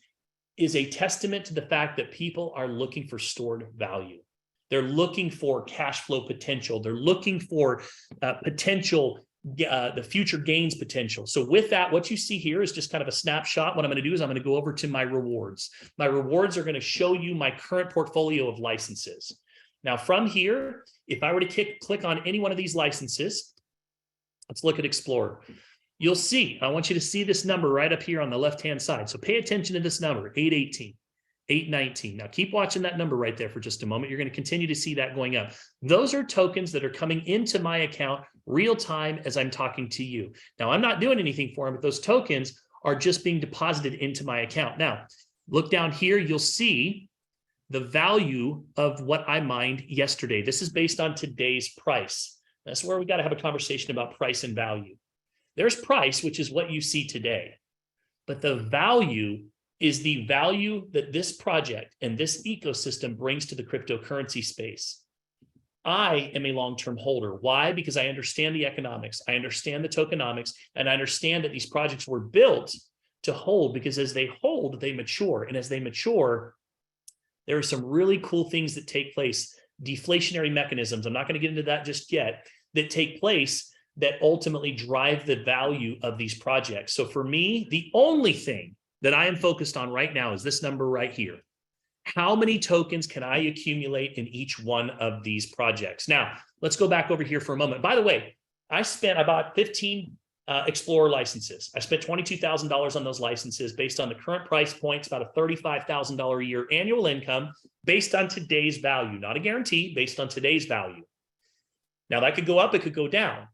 [SPEAKER 2] is a testament to the fact that people are looking for stored value. They're looking for cash flow potential. They're looking for potential, the future gains potential. So with that, what you see here is just kind of a snapshot. What I'm going to do is I'm going to go over to my rewards. My rewards are going to show you my current portfolio of licenses. Now from here, if I were to click on any one of these licenses, let's look at Explorer. You'll see, I want you to see this number right up here on the left-hand side. So pay attention to this number, 818. 819. Now keep watching that number right there for just a moment. You're going to continue to see that going up. Those are tokens that are coming into my account real time as I'm talking to you. Now I'm not doing anything for them, but those tokens are just being deposited into my account. Now look down here, you'll see the value of what I mined yesterday. This is based on today's price. That's where we got to have a conversation about price and value. There's price, which is what you see today, but the value is the value that this project and this ecosystem brings to the cryptocurrency space. I am a long-term holder. Why? Because I understand the economics, I understand the tokenomics, and I understand that these projects were built to hold, because as they hold, they mature. And as they mature, there are some really cool things that take place, deflationary mechanisms, I'm not going to get into that just yet, that take place that ultimately drive the value of these projects. So for me, the only thing that I am focused on right now is this number right here. How many tokens can I accumulate in each one of these projects? Now, let's go back over here for a moment. By the way, I bought 15 Explorer licenses. I spent $22,000 on those licenses based on the current price points, about a $35,000 a year annual income based on today's value, not a guarantee, based on today's value. Now that could go up, it could go down.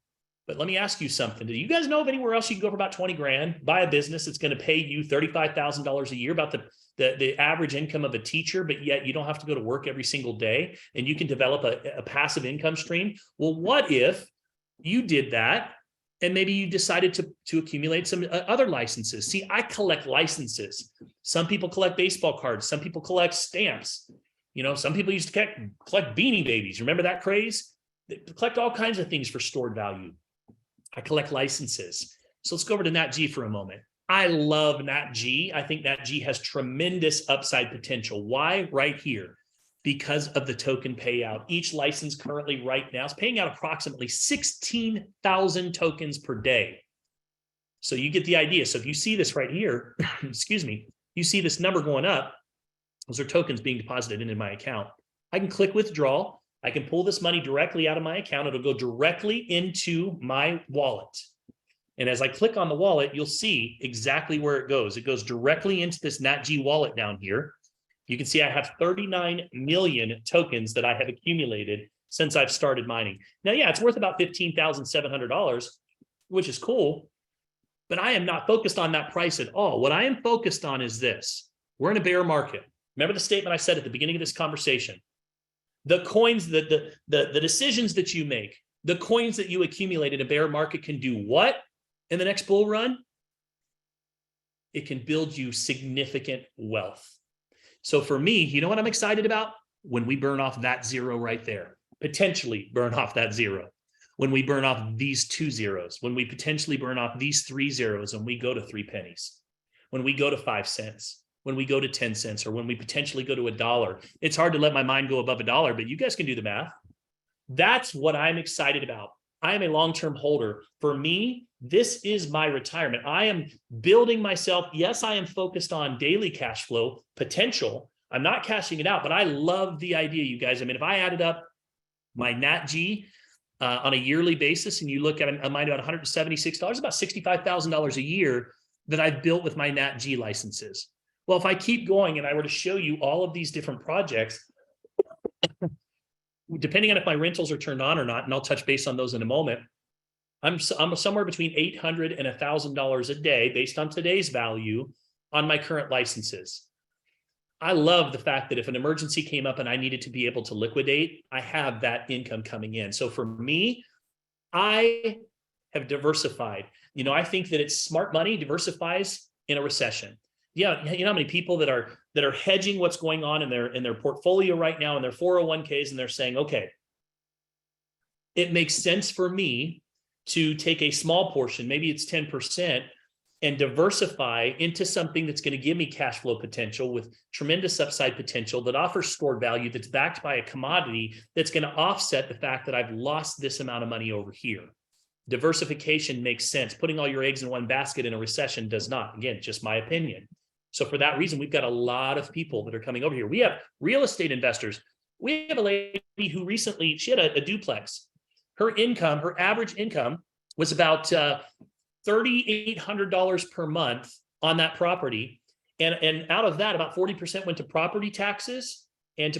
[SPEAKER 2] But let me ask you something. Do you guys know of anywhere else you can go for about 20 grand, buy a business that's going to pay you $35,000 a year, about the average income of a teacher, but yet you don't have to go to work every single day and you can develop a passive income stream? Well, what if you did that and maybe you decided to accumulate some other licenses? See, I collect licenses. Some people collect baseball cards. Some people collect stamps. You know, some people used to collect Beanie Babies. Remember that craze? They collect all kinds of things for stored value. I collect licenses. So let's go over to NatG for a moment. I love NatG. I think NatG has tremendous upside potential. Why? Right here. Because of the token payout. Each license currently right now is paying out approximately 16,000 tokens per day. So you get the idea. So if you see this right here, excuse me, you see this number going up, those are tokens being deposited into my account. I can click withdraw. I can pull this money directly out of my account. It'll go directly into my wallet. And as I click on the wallet, you'll see exactly where it goes. It goes directly into this NatG wallet down here. You can see I have 39 million tokens that I have accumulated since I've started mining. Now, yeah, it's worth about $15,700, which is cool, but I am not focused on that price at all. What I am focused on is this. We're in a bear market. Remember the statement I said at the beginning of this conversation. The coins, the decisions that you make, the coins that you accumulate in a bear market can do what in the next bull run? It can build you significant wealth. So for me, you know what I'm excited about? When we burn off that zero right there, potentially burn off that zero. When we burn off these 2 zeros, when we potentially burn off these 3 zeros and we go to 3 pennies, when we go to 5 cents, when we go to 10 cents, or when we potentially go to $1. It's hard to let my mind go above $1, but you guys can do the math. That's what I'm excited about. I am a long-term holder. For me, this is my retirement. I am building myself. Yes, I am focused on daily cash flow potential. I'm not cashing it out, but I love the idea, you guys. I mean, if I added up my NatG on a yearly basis, and you look at a mine about $176, about $65,000 a year that I've built with my NatG licenses. Well, if I keep going and I were to show you all of these different projects, depending on if my rentals are turned on or not, and I'll touch base on those in a moment, I'm somewhere between $800 and $1,000 a day based on today's value on my current licenses. I love the fact that if an emergency came up and I needed to be able to liquidate, I have that income coming in. So for me, I have diversified. You know, I think that it's smart money diversifies in a recession. Yeah, you know how many people that are hedging what's going on in their portfolio right now in their 401ks, and they're saying, okay, it makes sense for me to take a small portion, maybe it's 10%, and diversify into something that's going to give me cash flow potential with tremendous upside potential that offers stored value, that's backed by a commodity that's going to offset the fact that I've lost this amount of money over here. Diversification makes sense. Putting all your eggs in one basket in a recession does not. Again, just my opinion. So for that reason, we've got a lot of people that are coming over here. We have real estate investors. We have a lady who recently, she had a duplex. Her income, her average income was about $3,800 per month on that property. And out of that, about 40% went to property taxes and to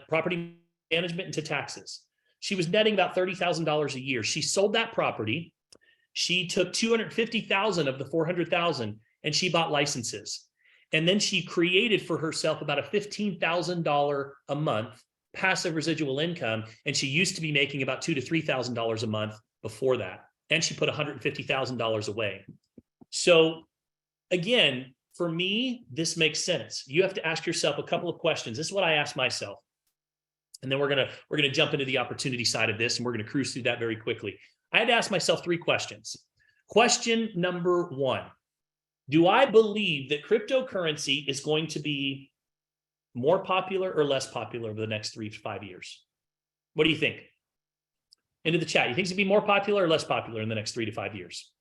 [SPEAKER 2] property management and to taxes. She was netting about $30,000 a year. She sold that property. She took $250,000 of the $400,000 and she bought licenses. And then she created for herself about a $15,000 a month passive residual income. And she used to be making about $2,000 to $3,000 a month before that. And she put $150,000 away. So again, for me, this makes sense. You have to ask yourself a couple of questions. This is what I asked myself. And then we're gonna jump into the opportunity side of this, and we're gonna cruise through that very quickly. I had to ask myself 3 questions. Question number 1, do I believe that cryptocurrency is going to be more popular or less popular over the next 3 to 5 years? What do you think? Into the chat. You think it's gonna be more popular or less popular in the next 3 to 5 years?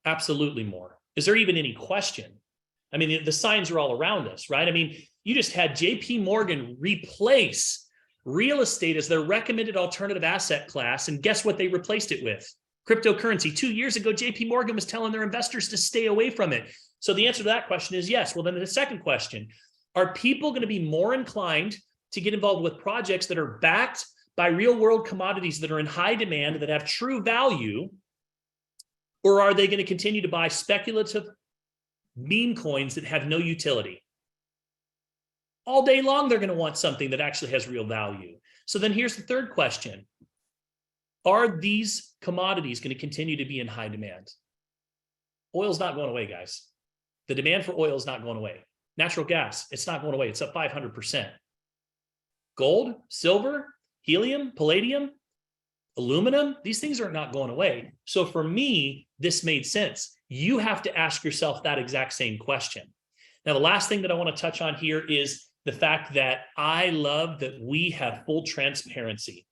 [SPEAKER 2] Absolutely more. Is there even any question? I mean, the signs are all around us, right? I mean, you just had JP Morgan replace real estate as their recommended alternative asset class. And guess what they replaced it with? Cryptocurrency. 2 years ago, JP Morgan was telling their investors to stay away from it. So the answer to that question is yes. Well, then the second question, are people going to be more inclined to get involved with projects that are backed by real world commodities that are in high demand, that have true value? Or are they going to continue to buy speculative meme coins that have no utility? All day long, they're going to want something that actually has real value. So then here's the third question. Are these commodities going to continue to be in high demand? Oil's not going away, guys. The demand for oil is not going away. Natural gas, it's not going away. It's up 500%. Gold, silver, helium, palladium, aluminum, these things are not going away. So for me, this made sense. You have to ask yourself that exact same question. Now, the last thing that I want to touch on here is the fact that I love that we have full transparency.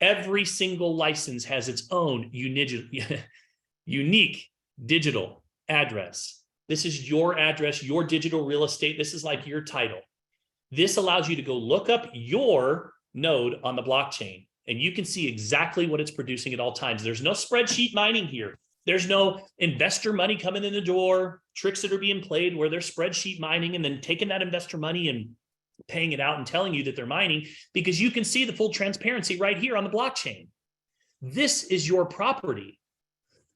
[SPEAKER 2] Every single license has its own unique digital address. This is your address, your digital real estate. This is like your title. This allows you to go look up your node on the blockchain, and you can see exactly what it's producing at all times. There's no spreadsheet mining here. There's no investor money coming in the door, tricks that are being played where they're spreadsheet mining and then taking that investor money and paying it out and telling you that they're mining, because you can see the full transparency right here on the blockchain. This is your property.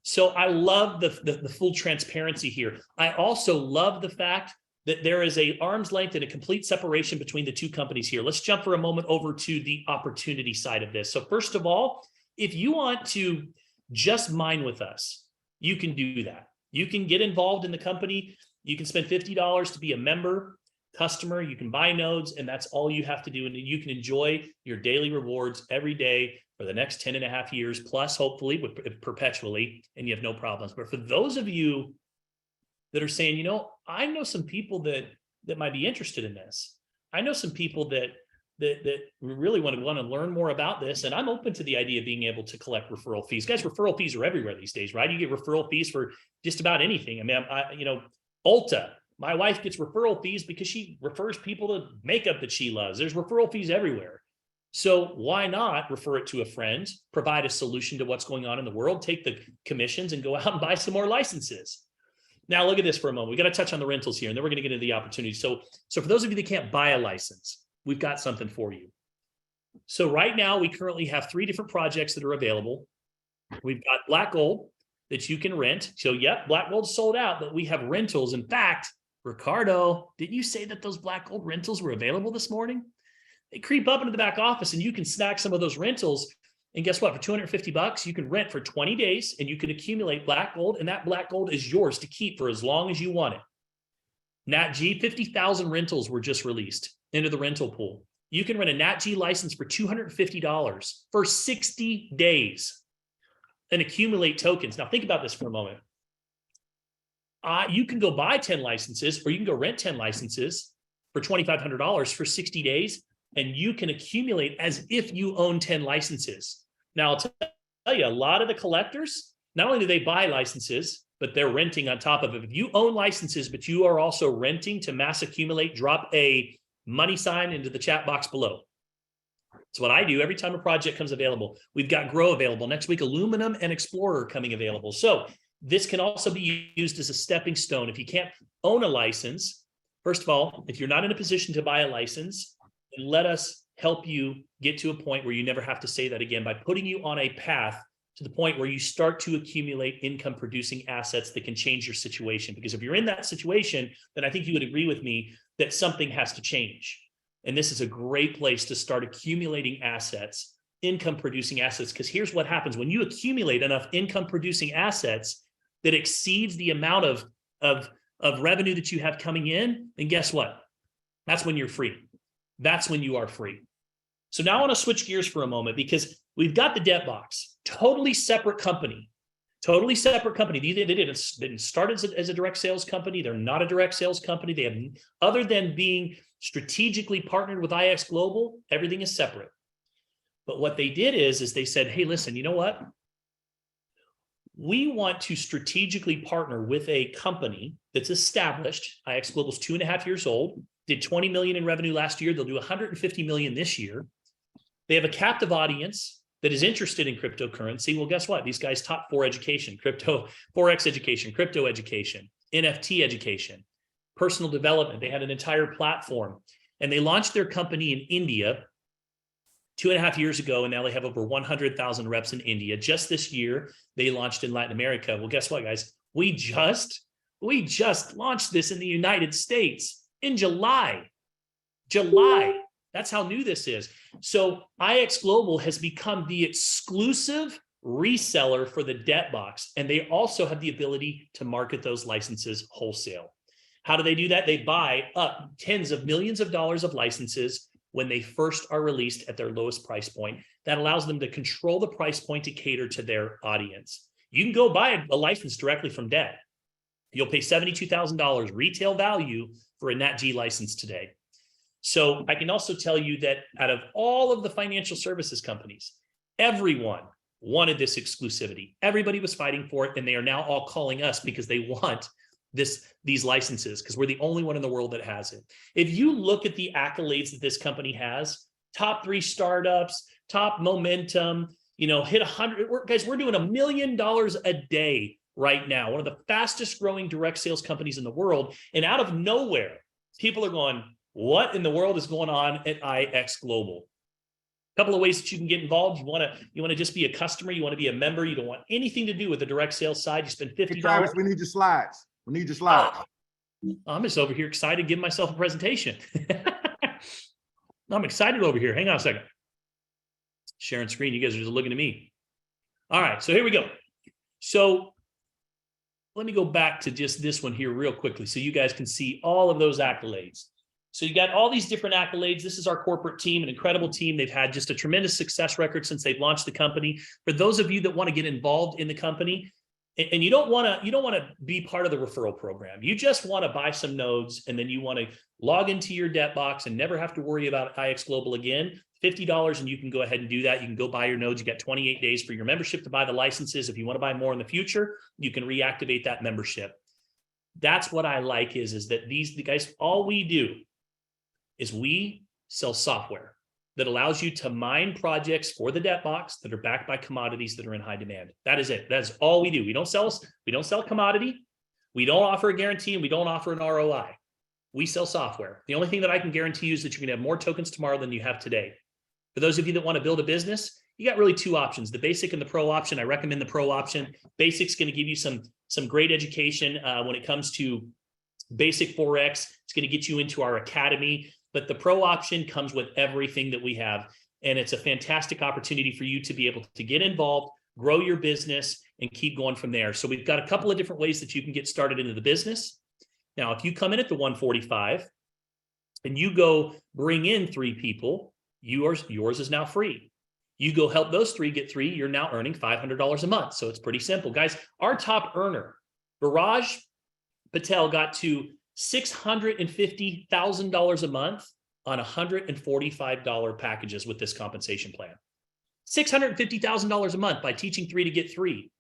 [SPEAKER 2] So I love the full transparency here. I also love the fact that there is an arm's length and a complete separation between the two companies here. Let's jump for a moment over to the opportunity side of this. So first of all, if you want to just mine with us, you can do that. You can get involved in the company. You can spend $50 to be a member customer. You can buy nodes, and that's all you have to do. And you can enjoy your daily rewards every day for the next 10 and a half years, plus hopefully perpetually, and you have no problems. But for those of you that are saying, you know, I know some people that might be interested in this. I know some people that really want to learn more about this, and I'm open to the idea of being able to collect referral fees. Guys, referral fees are everywhere these days, right? You get referral fees for just about anything. I mean, Ulta, my wife gets referral fees because she refers people to makeup that she loves. There's referral fees everywhere. So why not refer it to a friend, provide a solution to what's going on in the world, take the commissions and go out and buy some more licenses. Now look at this for a moment. We got to touch on the rentals here, and then we're going to get into the opportunity. So for those of you that can't buy a license, we've got something for you. So right now we currently have 3 different projects that are available. We've got Black Gold that you can rent. So yep, Black Gold's sold out, but we have rentals. In fact, Ricardo, didn't you say that those Black Gold rentals were available this morning? They creep up into the back office and you can snag some of those rentals. And guess what? For $250, you can rent for 20 days and you can accumulate Black Gold, and that Black Gold is yours to keep for as long as you want it. NatG, 50,000 rentals were just released into the rental pool. You can rent a NatG license for $250 for 60 days and accumulate tokens. Now think about this for a moment. You can go buy 10 licenses, or you can go rent 10 licenses for $2,500 for 60 days, and you can accumulate as if you own 10 licenses. Now, I'll tell you, a lot of the collectors, not only do they buy licenses, but they're renting on top of it. If you own licenses, but you are also renting to mass accumulate, drop a money sign into the chat box below. It's what I do every time a project comes available. We've got Grow available. Next week, Aluminum and Explorer coming available. So this can also be used as a stepping stone. If you can't own a license, first of all, if you're not in a position to buy a license, then let us help you get to a point where you never have to say that again by putting you on a path to the point where you start to accumulate income producing assets that can change your situation. Because if you're in that situation, then I think you would agree with me that something has to change. And this is a great place to start accumulating assets, income producing assets, because here's what happens when you accumulate enough income producing assets that exceeds the amount of of revenue that you have coming in, then guess what? That's when you're free. That's when you are free. So now I want to switch gears for a moment because we've got the DEBTbox, totally separate company. Totally separate company. They didn't start as a direct sales company. They're not a direct sales company. They have, other than being strategically partnered with IX Global, everything is separate. But what they did is they said, hey, listen, you know what? We want to strategically partner with a company that's established. IX Global's 2.5 years old, did 20 million in revenue last year. They'll do 150 million this year. They have a captive audience that is interested in cryptocurrency. Well, guess what? These guys taught education, crypto, Forex education, crypto education, NFT education, personal development. They had an entire platform, and they launched their company in India 2.5 years ago, and now they have over 100,000 reps in India. Just this year, they launched in Latin America. Well, guess what, guys? We just launched this in the United States in July. That's how new this is. So IX Global has become the exclusive reseller for the DEBTbox, and they also have the ability to market those licenses wholesale. How do they do that? They buy up tens of millions of dollars of licenses when they first are released at their lowest price point. That allows them to control the price point to cater to their audience. You can go buy a license directly from DEB. You'll pay $72,000 retail value for a NatG license today. So I can also tell you that out of all of the financial services companies, everyone wanted this exclusivity. Everybody was fighting for it, and they are now all calling us because they want these licenses, because we're the only one in the world that has it. If you look at the accolades that this company has, top 3 startups, top momentum, hit 100. Guys, we're doing $1 million a day right now. One of the fastest growing direct sales companies in the world. And out of nowhere, people are going, what in the world is going on at IX Global? A couple of ways that you can get involved. You want to just be a customer. You want to be a member. You don't want anything to do with the direct sales side. You spend $50.
[SPEAKER 1] Hey, Travis, we need your slides. We need your slides.
[SPEAKER 2] I'm just over here excited, giving myself a presentation. I'm excited over here. Hang on a second. Sharing screen. You guys are just looking at me. All right, so here we go. So let me go back to just this one here real quickly so you guys can see all of those accolades. So you got all these different accolades. This is our corporate team, an incredible team. They've had just a tremendous success record since they've launched the company. For those of you that want to get involved in the company, and you don't want to be part of the referral program. You just want to buy some nodes, and then you want to log into your DEBTbox and never have to worry about IX Global again. $50, and you can go ahead and do that. You can go buy your nodes. You got 28 days for your membership to buy the licenses. If you want to buy more in the future, you can reactivate that membership. That's what I like is that the guys, all we do is we sell software that allows you to mine projects for the DEBTbox that are backed by commodities that are in high demand. That is it. That's all we do. We don't sell commodity. We don't offer a guarantee, and we don't offer an ROI. We sell software. The only thing that I can guarantee you is that you're going to have more tokens tomorrow than you have today. For those of you that want to build a business, you got really 2 options, the basic and the pro option. I recommend the pro option. Basic's going to give you some great education when it comes to basic Forex. It's going to get you into our academy. But the pro option comes with everything that we have. And it's a fantastic opportunity for you to be able to get involved, grow your business, and keep going from there. So we've got a couple of different ways that you can get started into the business. Now, if you come in at the 145 and you go bring in 3 people, yours is now free. You go help those 3 get 3, you're now earning $500 a month. So it's pretty simple. Guys, our top earner, Biraj Patel, got to $650,000 a month on $145 packages with this compensation plan. $650,000 a month by teaching 3 to get 3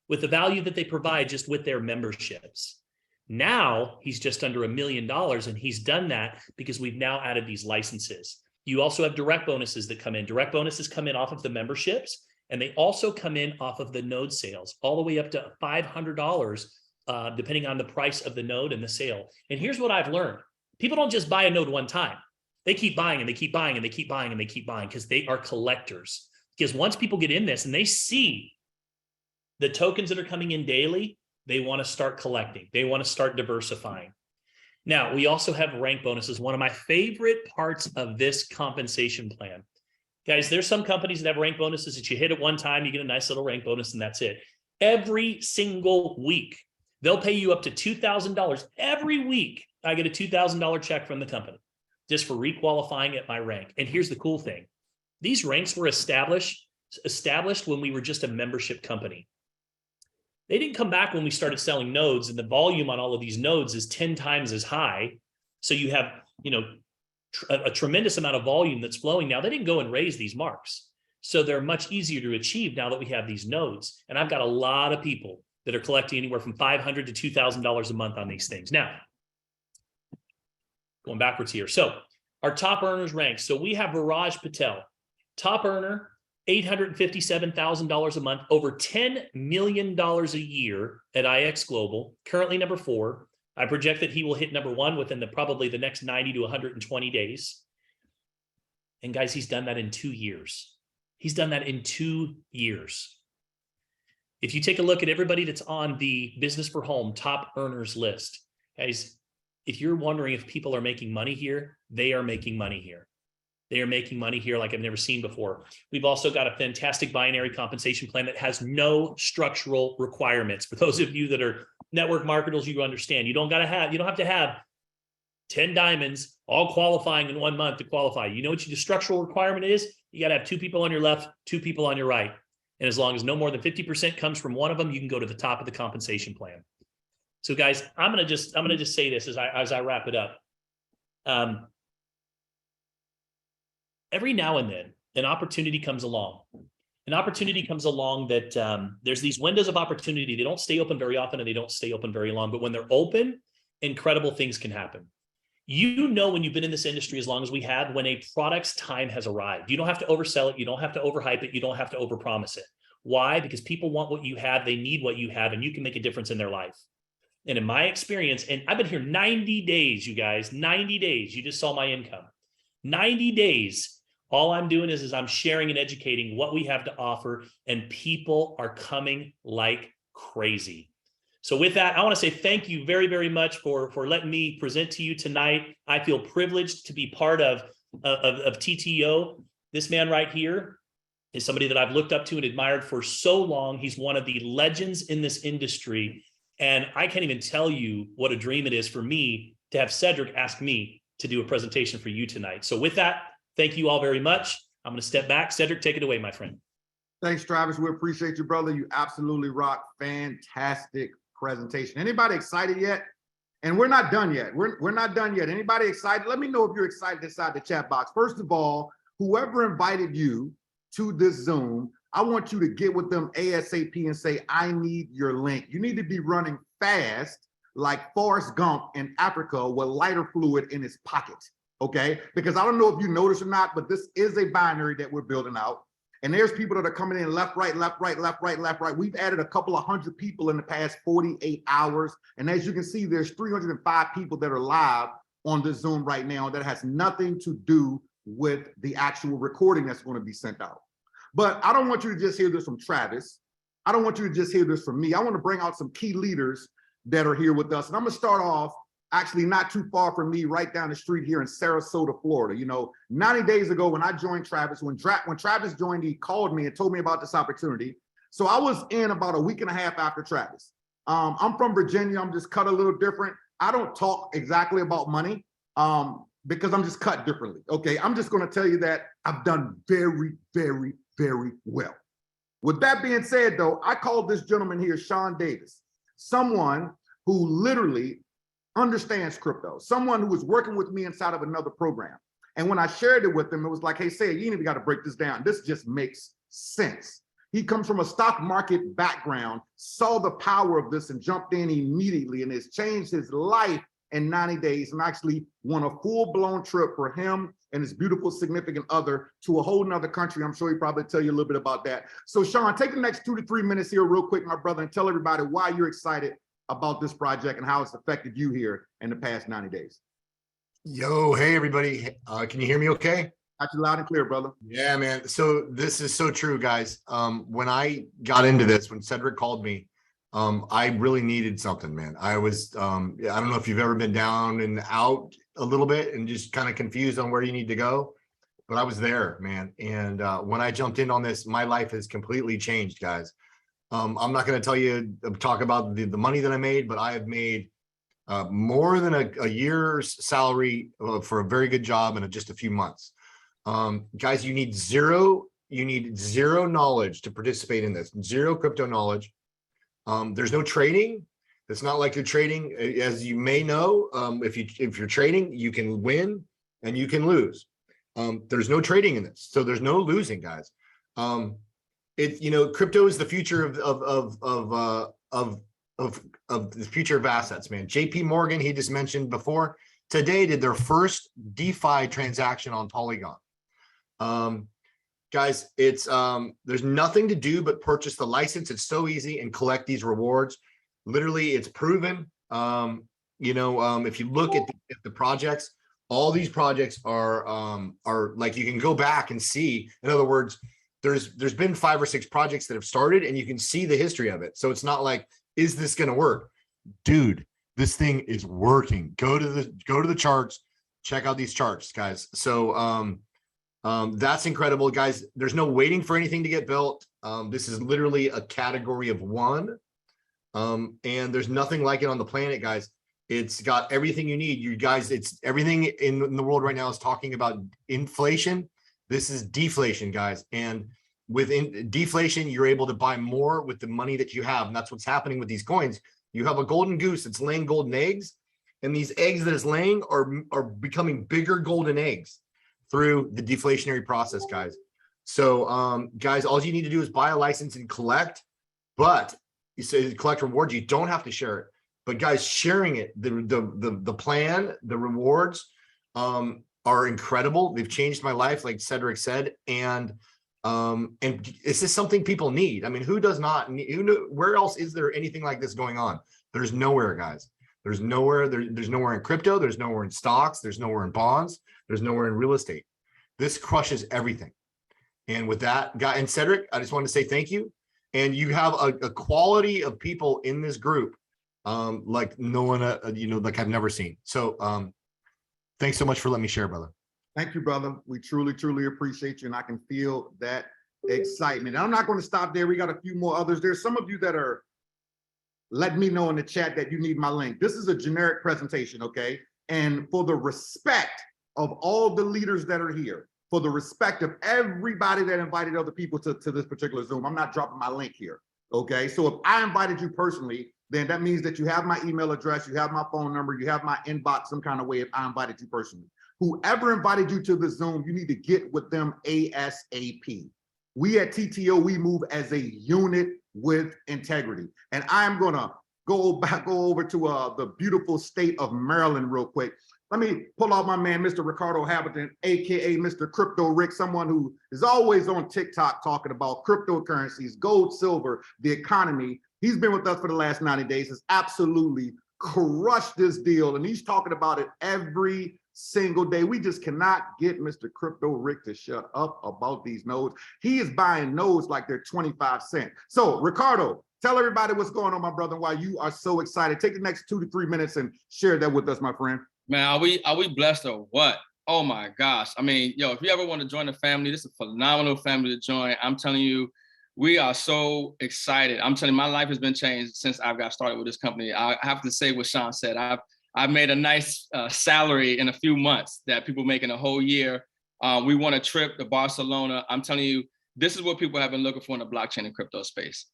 [SPEAKER 2] with the value that they provide just with their memberships. Now he's just under $1 million, and he's done that because we've now added these licenses. You also have direct bonuses that come in. Direct bonuses come in off of the memberships, and they also come in off of the node sales, all the way up to $500, depending on the price of the node and the sale. And here's what I've learned. People don't just buy a node one time. They keep buying and they keep buying and they keep buying and they keep buying because they are collectors. Because once people get in this and they see the tokens that are coming in daily, they want to start collecting. They want to start diversifying. Now, we also have rank bonuses. One of my favorite parts of this compensation plan. Guys, there's some companies that have rank bonuses that you hit at one time, you get a nice little rank bonus, and that's it. Every single week, They'll pay you up to $2,000 every week. I get a $2,000 check from the company just for requalifying at my rank. And here's the cool thing. These ranks were established when we were just a membership company. They didn't come back when we started selling nodes, and the volume on all of these nodes is 10 times as high. So you have, a tremendous amount of volume that's flowing now. They didn't go and raise these marks. So they're much easier to achieve now that we have these nodes. And I've got a lot of people that are collecting anywhere from $500 to $2,000 a month on these things. Now, going backwards here. So our top earners ranks. So we have Viraj Patel, top earner, $857,000 a month, over $10 million a year at IX Global, currently number 4. I project that he will hit number 1 within probably the next 90 to 120 days. And guys, he's done that in 2 years. He's done that in 2 years. If you take a look at everybody that's on the Business for Home top earners list, guys, if you're wondering if people are making money here, they are making money here. They are making money here like I've never seen before. We've also got a fantastic binary compensation plan that has no structural requirements. For those of you that are network marketers, you understand. You don't have to have 10 diamonds all qualifying in 1 month to qualify. You know what the structural requirement is? You got to have 2 people on your left, 2 people on your right. And as long as no more than 50% comes from one of them, you can go to the top of the compensation plan. So guys, I'm gonna just say this as I wrap it up. Every now and then, an opportunity comes along. An opportunity comes along that there's these windows of opportunity. They don't stay open very often, and they don't stay open very long. But when they're open, incredible things can happen. You know, when you've been in this industry as long as we have, when a product's time has arrived. You don't have to oversell it. You don't have to overhype it. You don't have to overpromise it. Why? Because people want what you have. They need what you have, and you can make a difference in their life. And in my experience, and I've been here 90 days, you guys, 90 days. You just saw my income. 90 days. All I'm doing is I'm sharing and educating what we have to offer, and people are coming like crazy. So with that, I want to say thank you very, very much for letting me present to you tonight. I feel privileged to be part of TTO. This man right here is somebody that I've looked up to and admired for so long. He's one of the legends in this industry. And I can't even tell you what a dream it is for me to have Cedrick ask me to do a presentation for you tonight. So with that, thank you all very much. I'm going to step back. Cedrick, take it away, my friend.
[SPEAKER 1] Thanks, Travis. We appreciate you, brother. You absolutely rock. Fantastic presentation. Anybody excited yet? And we're not done yet. We're not done yet. Anybody excited? Let me know if you're excited inside the chat box. First of all, whoever invited you to this Zoom, I want you to get with them ASAP and say, I need your link. You need to be running fast like Forrest Gump in Africa with lighter fluid in his pocket, okay? Because I don't know if you noticed or not, but this is a binary that we're building out. And there's people that are coming in left, right, left, right, left, right, left, right. We've added a couple of 100 people in the past 48 hours. And as you can see, there's 305 people that are live on this Zoom right now. That has nothing to do with the actual recording that's going to be sent out. But I don't want you to just hear this from Travis. I don't want you to just hear this from me. I want to bring out some key leaders that are here with us. And I'm going to start off actually not too far from me, right down the street here in Sarasota, Florida. You know, 90 days ago when I joined Travis, when Travis joined, he called me and told me about this opportunity. So I was in about a week and a half after Travis. I'm from Virginia. I'm just cut a little different. I don't talk exactly about money because I'm just cut differently. Okay, I'm just going to tell you that I've done very, very, very well. With that being said, though, I called this gentleman here, Sean Davis, someone who literally understands crypto, someone who was working with me inside of another program. And when I shared it with him, it was like, hey, Sid, you ain't even got to break this down. This just makes sense. He comes from a stock market background, saw the power of this and jumped in immediately, and has changed his life in 90 days and actually won a full-blown trip for him and his beautiful significant other to a whole nother country. I'm sure he'll probably tell you a little bit about that. So Sean, take the next 2 to 3 minutes here real quick, my brother, and tell everybody why you're excited about this project and how it's affected you here in the past 90 days.
[SPEAKER 4] Yo, hey, everybody. Can you hear me okay?
[SPEAKER 1] Got you loud and clear, brother.
[SPEAKER 4] Yeah, man. So this is so true, guys. When I got into this, when Cedrick called me, I really needed something, man. I was, I don't know if you've ever been down and out a little bit and just kind of confused on where you need to go, but I was there, man. And when I jumped in on this, my life has completely changed, guys. I'm not going to tell you, talk about the money that I made, but I have made more than a year's salary for a very good job in just a few months. Guys, you need zero knowledge to participate in this, zero crypto knowledge. There's no trading. It's not like you're trading, as you may know. If you're trading, you can win and you can lose. There's no trading in this, so there's no losing, guys. Crypto is the future of the future of assets, man. JP Morgan, he just mentioned before, today did their first DeFi transaction on Polygon. Guys, it's there's nothing to do but purchase the license. It's so easy, and collect these rewards. Literally, it's proven. If you look at the projects, all these projects are like, you can go back and see. In other words, there's been 5 or 6 projects that have started, and you can see the history of it. So it's not like, is this going to work? Dude, this thing is working. Go to the charts, check out these charts, guys. So that's incredible, guys. There's no waiting for anything to get built. This is literally a category of one. And there's nothing like it on the planet, guys. It's got everything you need. You guys, it's everything in the world right now is talking about inflation. This is deflation, guys. And within deflation, you're able to buy more with the money that you have. And that's what's happening with these coins. You have a golden goose that's laying golden eggs, and these eggs that it's laying are becoming bigger golden eggs through the deflationary process, guys. So, guys, all you need to do is buy a license and collect. But you say collect rewards. You don't have to share it. But guys, sharing it, the plan, the rewards, are incredible. They've changed my life, like Cedrick said, and it's just something people need. I mean, who does not need? Where else is there anything like this going on? There's nowhere, guys. There's nowhere. There's nowhere in crypto. There's nowhere in stocks. There's nowhere in bonds. There's nowhere in real estate. This crushes everything. And with that, guy and Cedrick, I just want to say thank you. And you have a quality of people in this group, like no one, like I've never seen. So, thanks so much for letting me share, brother.
[SPEAKER 1] Thank you, brother. We truly, truly appreciate you, and I can feel that excitement. And I'm not going to stop there. We got a few more others. There's some of you that are letting me know in the chat that you need my link. This is a generic presentation, okay? And for the respect of all the leaders that are here, for the respect of everybody that invited other people to this particular Zoom, I'm not dropping my link here, okay? So if I invited you personally, then that means that you have my email address, you have my phone number, you have my inbox some kind of way if I invited you personally. Whoever invited you to the Zoom, you need to get with them ASAP. We at TTO, we move as a unit with integrity. And I'm gonna go over to the beautiful state of Maryland real quick. Let me pull out my man, Mr. Ricardo Haberton, AKA Mr. Crypto Rick, someone who is always on TikTok talking about cryptocurrencies, gold, silver, the economy. He's been with us for the last 90 days, has absolutely crushed this deal, and he's talking about it every single day. We just cannot get Mr. Crypto Rick to shut up about these nodes. He is buying nodes like they're 25 cents. So, Ricardo, tell everybody what's going on, my brother, and why you are so excited. Take the next 2 to 3 minutes and share that with us, my friend.
[SPEAKER 5] Man, are we blessed or what? Oh my gosh. I mean, if you ever want to join the family, this is a phenomenal family to join. I'm telling you, we are so excited. I'm telling you, my life has been changed since I got started with this company. I have to say what Sean said. I've made a nice salary in a few months that people make in a whole year. We won a trip to Barcelona. I'm telling you, this is what people have been looking for in the blockchain and crypto space.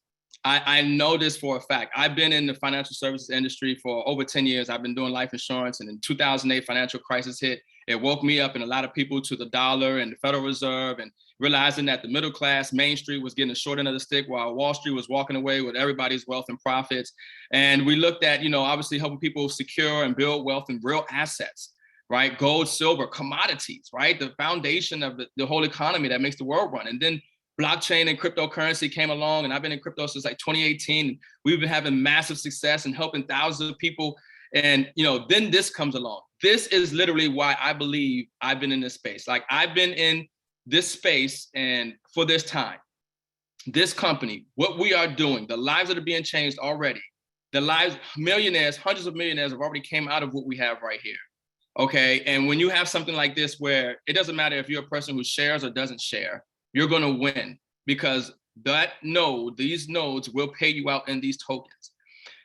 [SPEAKER 5] I know this for a fact. I've been in the financial services industry for over 10 years. I've been doing life insurance, and in 2008, financial crisis hit. It woke me up and a lot of people to the dollar and the Federal Reserve, and realizing that the middle class, Main Street, was getting the short end of the stick while Wall Street was walking away with everybody's wealth and profits. And we looked at, obviously helping people secure and build wealth in real assets, right? Gold, silver, commodities, right? The foundation of the whole economy that makes the world run. And then blockchain and cryptocurrency came along, and I've been in crypto since like 2018. We've been having massive success and helping thousands of people. And, then this comes along. This is literally why I believe I've been in this space. Like, I've been in this space, and for this time, this company, what we are doing, the lives that are being changed already, the lives, millionaires, hundreds of millionaires have already came out of what we have right here. Okay. And when you have something like this, where it doesn't matter if you're a person who shares or doesn't share, you're going to win, because these nodes will pay you out in these tokens.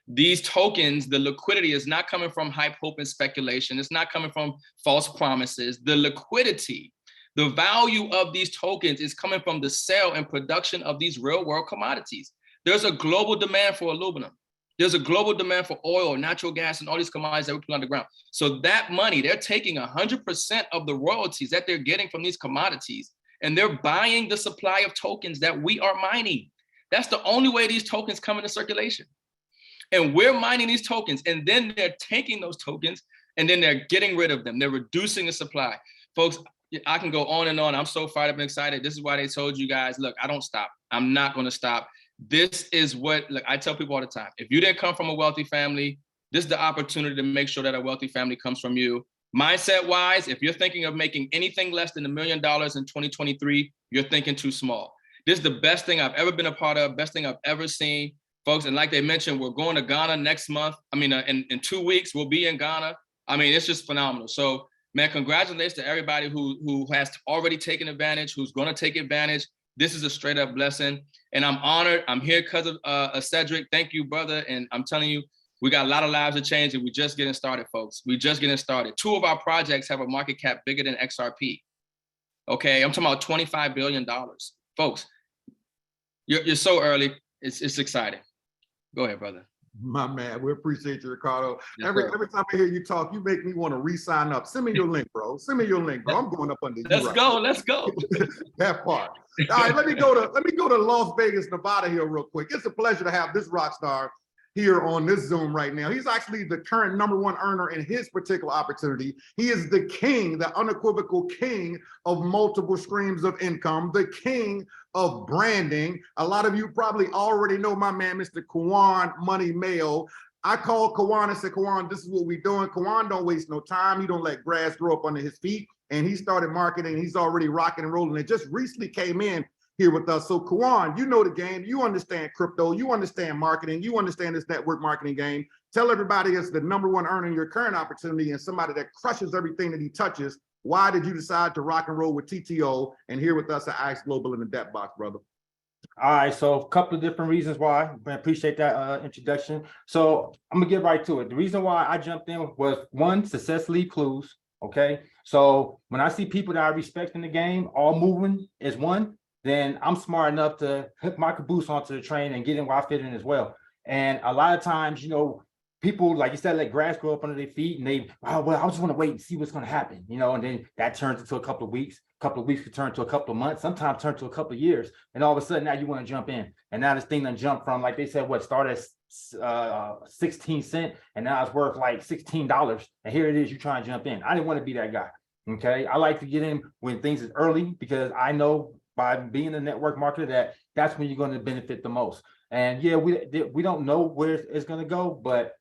[SPEAKER 5] These tokens, the liquidity is not coming from hype, hope, and speculation. It's not coming from false promises. The liquidity, the value of these tokens is coming from the sale and production of these real world commodities. There's a global demand for aluminum. There's a global demand for oil, natural gas, and all these commodities that we put on the ground. So that money, they're taking 100% of the royalties that they're getting from these commodities, and they're buying the supply of tokens that we are mining. That's the only way these tokens come into circulation. And we're mining these tokens, and then they're taking those tokens, and then they're getting rid of them. They're reducing the supply. Folks, I can go on and on. I'm so fired up and excited. This is why they told you guys, look, I don't stop. I'm not going to stop. This is what, look, I tell people all the time, if you didn't come from a wealthy family, this is the opportunity to make sure that a wealthy family comes from you. Mindset wise, if you're thinking of making anything less than $1 million in 2023, you're thinking too small. This is the best thing I've ever been a part of, best thing I've ever seen, folks. And like they mentioned, we're going to Ghana next month. I mean, in 2 weeks, we'll be in Ghana. I mean, it's just phenomenal. So, man, congratulations to everybody who has already taken advantage, who's going to take advantage. This is a straight up blessing. And I'm honored. I'm here because of Cedrick. Thank you, brother. And I'm telling you, we got a lot of lives to change, and we're just getting started, folks. We're just getting started. 2 of our projects have a market cap bigger than XRP. Okay, I'm talking about $25 billion. Folks, you're so early. It's exciting. Go ahead, brother.
[SPEAKER 1] My man, we appreciate you, Ricardo.
[SPEAKER 5] Yes,
[SPEAKER 1] every time I hear you talk, you make me want to re-sign up. Send me your link, bro. Send me your link, bro. I'm going up under you.
[SPEAKER 5] Let's go. Let's go.
[SPEAKER 1] That part. All right, let me go to Las Vegas, Nevada here real quick. It's a pleasure to have this rock star here on this Zoom right now. He's actually the current #1 earner in his particular opportunity. He is the king, the unequivocal king of multiple streams of income, the king of branding. A lot of you probably already know my man, Mr. Kawan Money Mayo. I called Kawan and said, Kawan, this is what we're doing. Kawan don't waste no time. He don't let grass grow up under his feet. And he started marketing. He's already rocking and rolling. It just recently came in here with us. So Kawan, you know the game. You understand crypto. You understand marketing. You understand this network marketing game. Tell everybody it's the #1 earner in your current opportunity and somebody that crushes everything that he touches. Why did you decide to rock and roll with TTO and here with us at Axe Global in the DEBTbox, brother?
[SPEAKER 6] All right, so a couple of different reasons why. I appreciate that introduction. So I'm gonna get right to it. The reason why I jumped in was, one, success leaves clues. Okay, so when I see people that I respect in the game all moving as one, then I'm smart enough to hook my caboose onto the train and get in where I fit in as well. And a lot of times, you know, people, like you said, let grass grow up under their feet, and they, oh, well, I just want to wait and see what's going to happen, you know, and then that turns into a couple of weeks could turn to a couple of months, sometimes turn to a couple of years. And all of a sudden now you want to jump in. And now this thing done jumped from, like they said, what started at 16 cents and now it's worth like $16. And here it is, you trying to jump in. I didn't want to be that guy. Okay. I like to get in when things is early, because I know by being a network marketer that's when you're going to benefit the most. And yeah, we don't know where it's going to go, but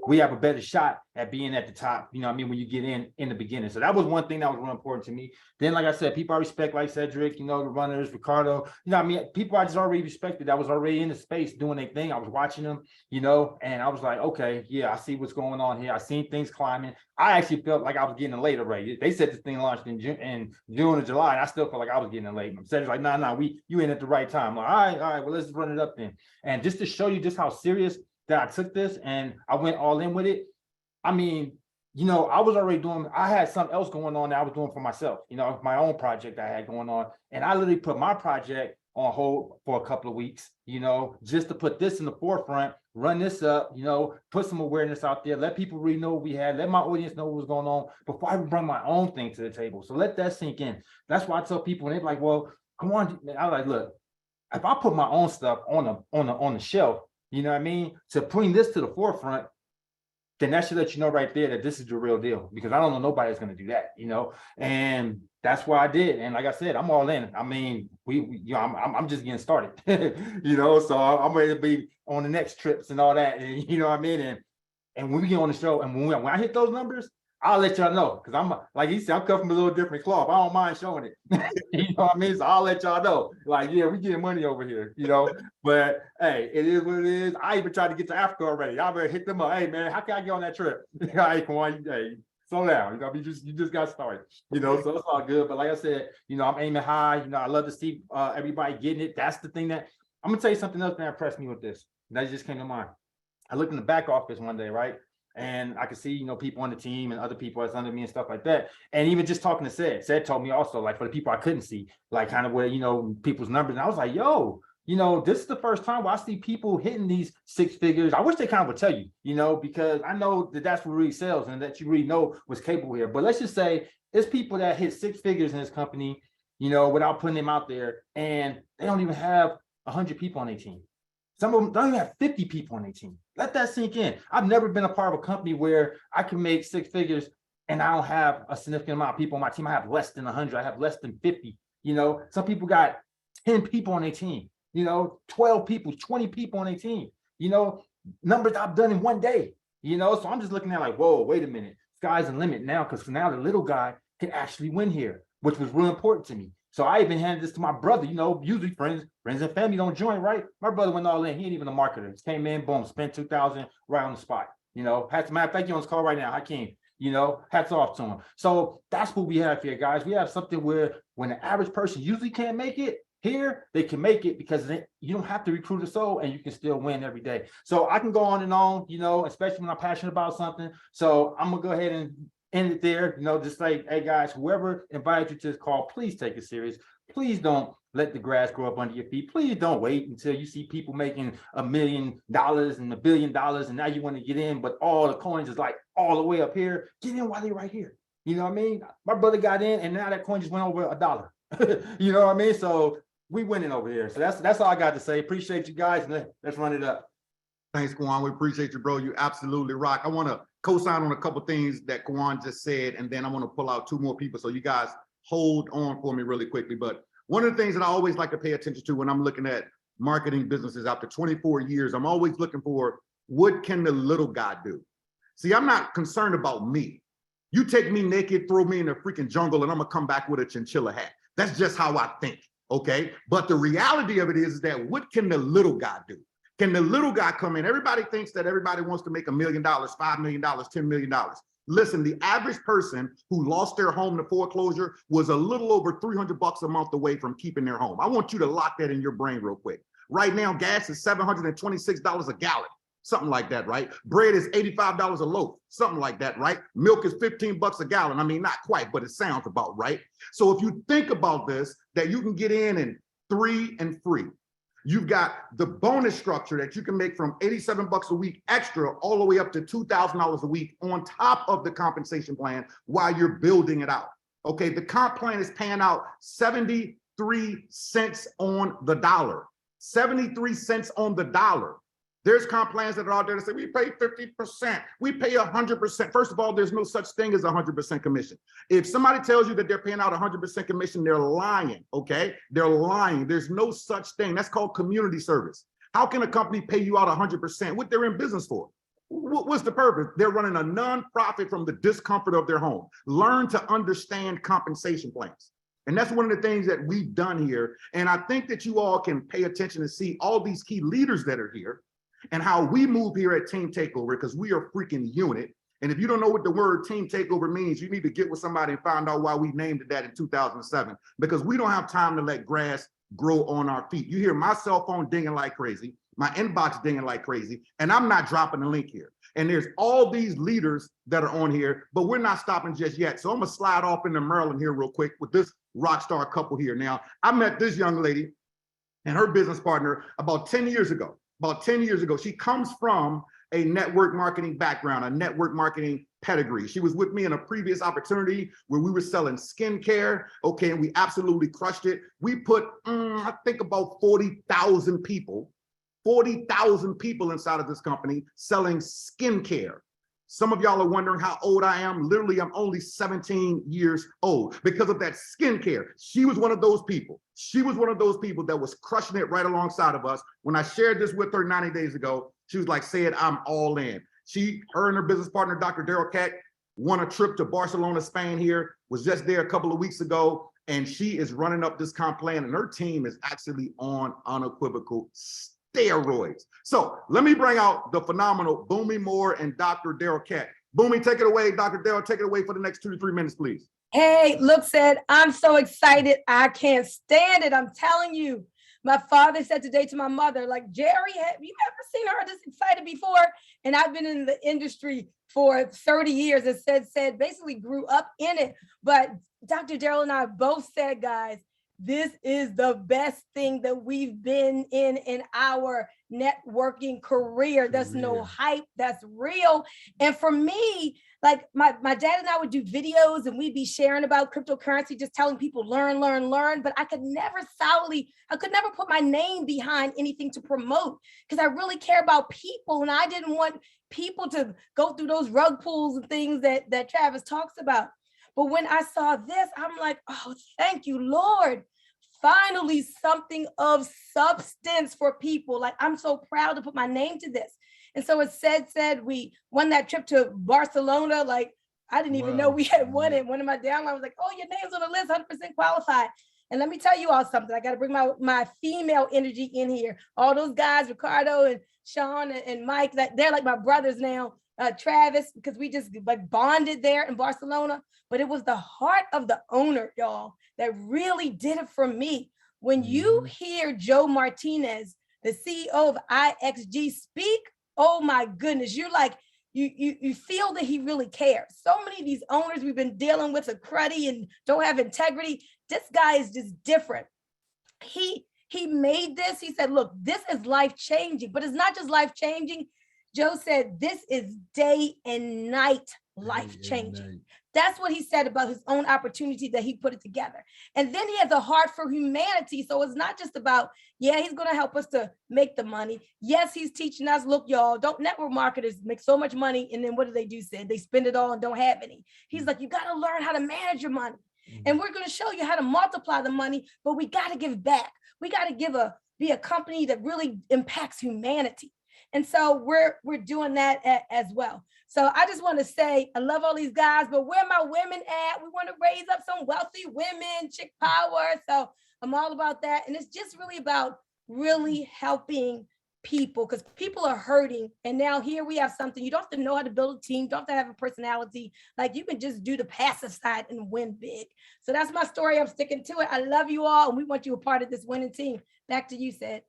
[SPEAKER 6] we have a better shot at being at the top, you know what I mean, when you get in the beginning. So that was one thing that was real important to me. Then, like I said, people I respect, like Cedrick, you know, the runners, Ricardo, you know what I mean, people I just already respected, that was already in the space doing their thing. I was watching them, you know, and I was like, okay, yeah, I see what's going on here. I seen things climbing. I actually felt like I was getting in late already. They said this thing launched in June or July, and I still felt like I was getting in late. Cedric's like, nah, you in at the right time. I'm like, all right, well, let's run it up then. And just to show you just how serious that I took this and I went all in with it. I mean, you know, I was already I had something else going on that I was doing for myself, you know, my own project I had going on. And I literally put my project on hold for a couple of weeks, you know, just to put this in the forefront, run this up, you know, put some awareness out there, let people really know what we had, let my audience know what was going on before I bring my own thing to the table. So let that sink in. That's why I tell people, and they're like, well, come on. I was like, look, if I put my own stuff on the shelf, you know what I mean, to bring this to the forefront, then that should let you know right there that this is the real deal, because I don't know nobody that's going to do that, you know, and that's what I did. And like I said, I'm all in. I mean, you know, I'm just getting started, you know, so I'm ready to be on the next trips and all that, and you know what I mean. And when we get on the show, and when I hit those numbers, I'll let y'all know, because I'm, like he said, I'm coming from a little different cloth. I don't mind showing it. You know what I mean? So I'll let y'all know. Like, yeah, we getting money over here, you know. But hey, it is what it is. I even tried to get to Africa already. I better hit them up. Hey man, how can I get on that trip? Hey, come on, hey, slow down. You just got started, so it's all good. But like I said, I'm aiming high. I love to see everybody getting it. That's the thing that I'm gonna tell you something else that impressed me with this. That just came to mind. I looked in the back office one day, right? And I could see, people on the team and other people that's under me and stuff like that. And even just talking to Ced told me also, like, for the people I couldn't see, like kind of where, people's numbers. And I was like, yo, this is the first time where I see people hitting these 6 figures. I wish they kind of would tell you, because I know that that's what really sells and that you really know what's capable here. But let's just say it's people that hit 6 figures in this company, without putting them out there, and they don't even have 100 people on their team. Some of them don't even have 50 people on their team. Let that sink in. I've never been a part of a company where I can make 6 figures and I don't have a significant amount of people on my team. I have less than 100. I have less than 50. Some people got 10 people on their team, 12 people, 20 people on their team, numbers I've done in one day, so I'm just looking at like, whoa, wait a minute. Sky's the limit now, because now the little guy can actually win here, which was real important to me. So I even handed this to my brother, usually friends and family don't join, right? My brother went all in. He ain't even a marketer. Just came in, boom, spent 2,000 right on the spot. Hats, matter of fact, you on this call right now. Hakeem, hats off to him. So that's what we have here, guys. We have something where when the average person usually can't make it, here they can make it, because you don't have to recruit a soul and you can still win every day. So I can go on, especially when I'm passionate about something. So I'm gonna go ahead and end it there, just like, hey guys, whoever invited you to this call, please take it serious. Please don't let the grass grow up under your feet. Please don't wait until you see people making $1 million and $1 billion, and now you want to get in, but all the coins is like all the way up here. Get in while they're right here. You know what I mean? My brother got in, and now that coin just went over $1. You know what I mean? So we winning over here. So that's all I got to say. Appreciate you guys, and let's run it up.
[SPEAKER 1] Thanks, Kwan. We appreciate you, bro. You absolutely rock. I want to co-sign on a couple things that Kwan just said, and then I want to pull out 2 more people. So you guys hold on for me really quickly. But one of the things that I always like to pay attention to when I'm looking at marketing businesses after 24 years, I'm always looking for, what can the little guy do? See, I'm not concerned about me. You take me naked, throw me in a freaking jungle, and I'm gonna come back with a chinchilla hat. That's just how I think, okay? But the reality of it is that, what can the little guy do? Can the little guy come in? Everybody thinks that everybody wants to make $1 million, $5 million, $10 million. Listen, the average person who lost their home to foreclosure was a little over $300 a month away from keeping their home. I want you to lock that in your brain real quick. Right now, gas is $726 a gallon, something like that, right? Bread is $85 a loaf, something like that, right? Milk is $15 a gallon. I mean, not quite, but it sounds about right. So if you think about this, that you can get in 3 and free. You've got the bonus structure that you can make from $87 a week extra all the way up to $2,000 a week on top of the compensation plan while you're building it out. Okay, the comp plan is paying out 73 cents on the dollar. 73 cents on the dollar. There's comp plans that are out there that say we pay 50%, we pay 100%. First of all, there's no such thing as 100% commission. If somebody tells you that they're paying out 100% commission, they're lying, okay? They're lying. There's no such thing. That's called community service. How can a company pay you out 100%? What they're in business for? What's the purpose? They're running a nonprofit from the discomfort of their home. Learn to understand compensation plans. And that's one of the things that we've done here. And I think that you all can pay attention to see all these key leaders that are here and how we move here at Team Takeover, because we are a freaking unit. And if you don't know what the word Team Takeover means, you need to get with somebody and find out why we named it that in 2007, because we don't have time to let grass grow on our feet. You hear my cell phone dinging like crazy, my inbox dinging like crazy, and I'm not dropping a link here. And there's all these leaders that are on here, but we're not stopping just yet. So I'm gonna slide off into Maryland here real quick with this rock star couple here. Now, I met this young lady and her business partner about 10 years ago. About 10 years ago. She comes from a network marketing background, a network marketing pedigree. She was with me in a previous opportunity where we were selling skincare, okay, and we absolutely crushed it. We put, I think about 40,000 people inside of this company selling skincare. Some of y'all are wondering how old I am. Literally, I'm only 17 years old because of that skincare. She was one of those people. She was one of those people that was crushing it right alongside of us. When I shared this with her 90 days ago, she was like, "Said, I'm all in." Her and her business partner, Dr. Daryl Keck, won a trip to Barcelona, Spain here, was just there a couple of weeks ago, and she is running up this comp plan, and her team is actually on unequivocal steroids. So let me bring out the phenomenal Boomy Moore and Dr. Daryl Keck. Boomy, take it away. Dr. Darrell, take it away for the next 2 to 3 minutes, please.
[SPEAKER 7] Hey, look, said, I'm so excited. I can't stand it. I'm telling you. My father said today to my mother, like, Jerry, have you ever seen her this excited before? And I've been in the industry for 30 years, as said, basically grew up in it. But Dr. Darrell and I both said, guys, this is the best thing that we've been in our networking career. There's no hype, that's real. And for me, like my dad and I would do videos and we'd be sharing about cryptocurrency, just telling people learn, but I could never put my name behind anything to promote because I really care about people and I didn't want people to go through those rug pulls and things that Travis talks about. But when I saw this, I'm like, oh, thank you, Lord. Finally, something of substance for people. Like, I'm so proud to put my name to this. And so it said we won that trip to Barcelona. Like, I didn't even know we had won it. One of my downline was like, oh, your name's on the list, 100% qualified. And let me tell you all something. I got to bring my female energy in here. All those guys, Ricardo and Sean and Mike, they're like my brothers now. Travis, because we just like bonded there in Barcelona. But it was the heart of the owner, y'all, that really did it for me. When you hear Joe Martinez, the CEO of IXG, speak, oh my goodness, you're like, you feel that he really cares. So many of these owners we've been dealing with are cruddy and don't have integrity. This guy is just different. He made this, he said, look, this is life-changing, but it's not just life-changing. Joe said, this is day and night life-changing. That's what he said about his own opportunity that he put it together. And then he has a heart for humanity. So it's not just about, yeah, he's going to help us to make the money. Yes, he's teaching us, look, y'all, don't network marketers make so much money. And then what do? Said they spend it all and don't have any. He's like, you got to learn how to manage your money. And we're going to show you how to multiply the money, but we got to give back. We got to be a company that really impacts humanity. And so we're doing that as well. So I just want to say, I love all these guys, but where my women at? We want to raise up some wealthy women, chick power. So I'm all about that. And it's just really about really helping people because people are hurting. And now here we have something. You don't have to know how to build a team. You don't have to have a personality. Like you can just do the passive side and win big. So that's my story. I'm sticking to it. I love you all. And we want you a part of this winning team. Back to you, Ced.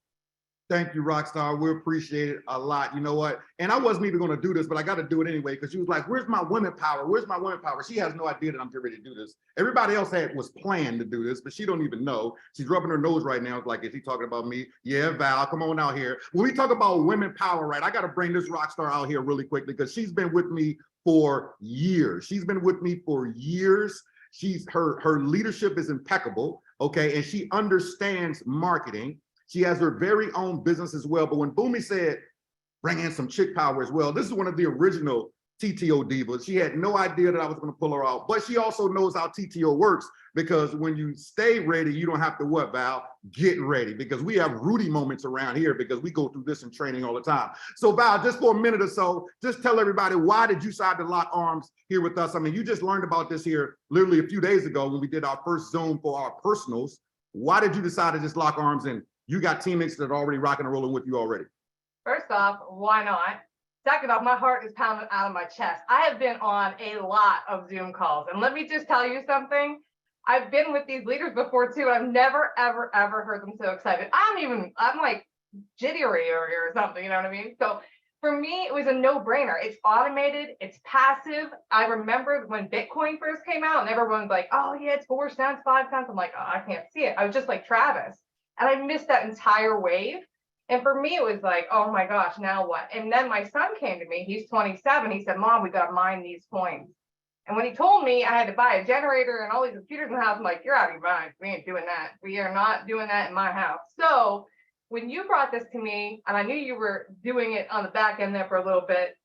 [SPEAKER 1] Thank you, Rockstar. We appreciate it a lot. You know what? And I wasn't even going to do this, but I got to do it anyway because she was like, where's my women power? Where's my women power? She has no idea that I'm getting ready to do this. Everybody else was planned to do this, but she don't even know. She's rubbing her nose right now. It's like, is he talking about me? Yeah, Val, come on out here. When we talk about women power, right, I got to bring this Rockstar out here really quickly because she's been with me for years. She's been with me for years. Her leadership is impeccable, okay? And she understands marketing. She has her very own business as well. But when Boomy said, bring in some chick power as well, this is one of the original TTO divas. She had no idea that I was going to pull her out, but she also knows how TTO works because when you stay ready, you don't have to what, Val? Get ready, because we have Rudy moments around here because we go through this in training all the time. So Val, just for a minute or so, just tell everybody, why did you decide to lock arms here with us? I mean, you just learned about this here literally a few days ago when we did our first Zoom for our personals. Why did you decide to just lock arms and you got teammates that are already rocking and rolling with you already?
[SPEAKER 8] First off, why not? Second off, my heart is pounding out of my chest. I have been on a lot of Zoom calls. And let me just tell you something. I've been with these leaders before too. I've never, ever, ever heard them so excited. I'm like jittery or something, you know what I mean? So for me, it was a no-brainer. It's automated, it's passive. I remember when Bitcoin first came out and everyone's like, oh yeah, it's 4 cents, 5 cents. I'm like, oh, I can't see it. I was just like Travis. And I missed that entire wave. And for me, it was like, oh my gosh, now what? And then my son came to me, he's 27. He said, Mom, we got to mine these coins. And when he told me I had to buy a generator and all these computers in the house, I'm like, you're out of your mind. We ain't doing that. We are not doing that in my house. So when you brought this to me, and I knew you were doing it on the back end there for a little bit,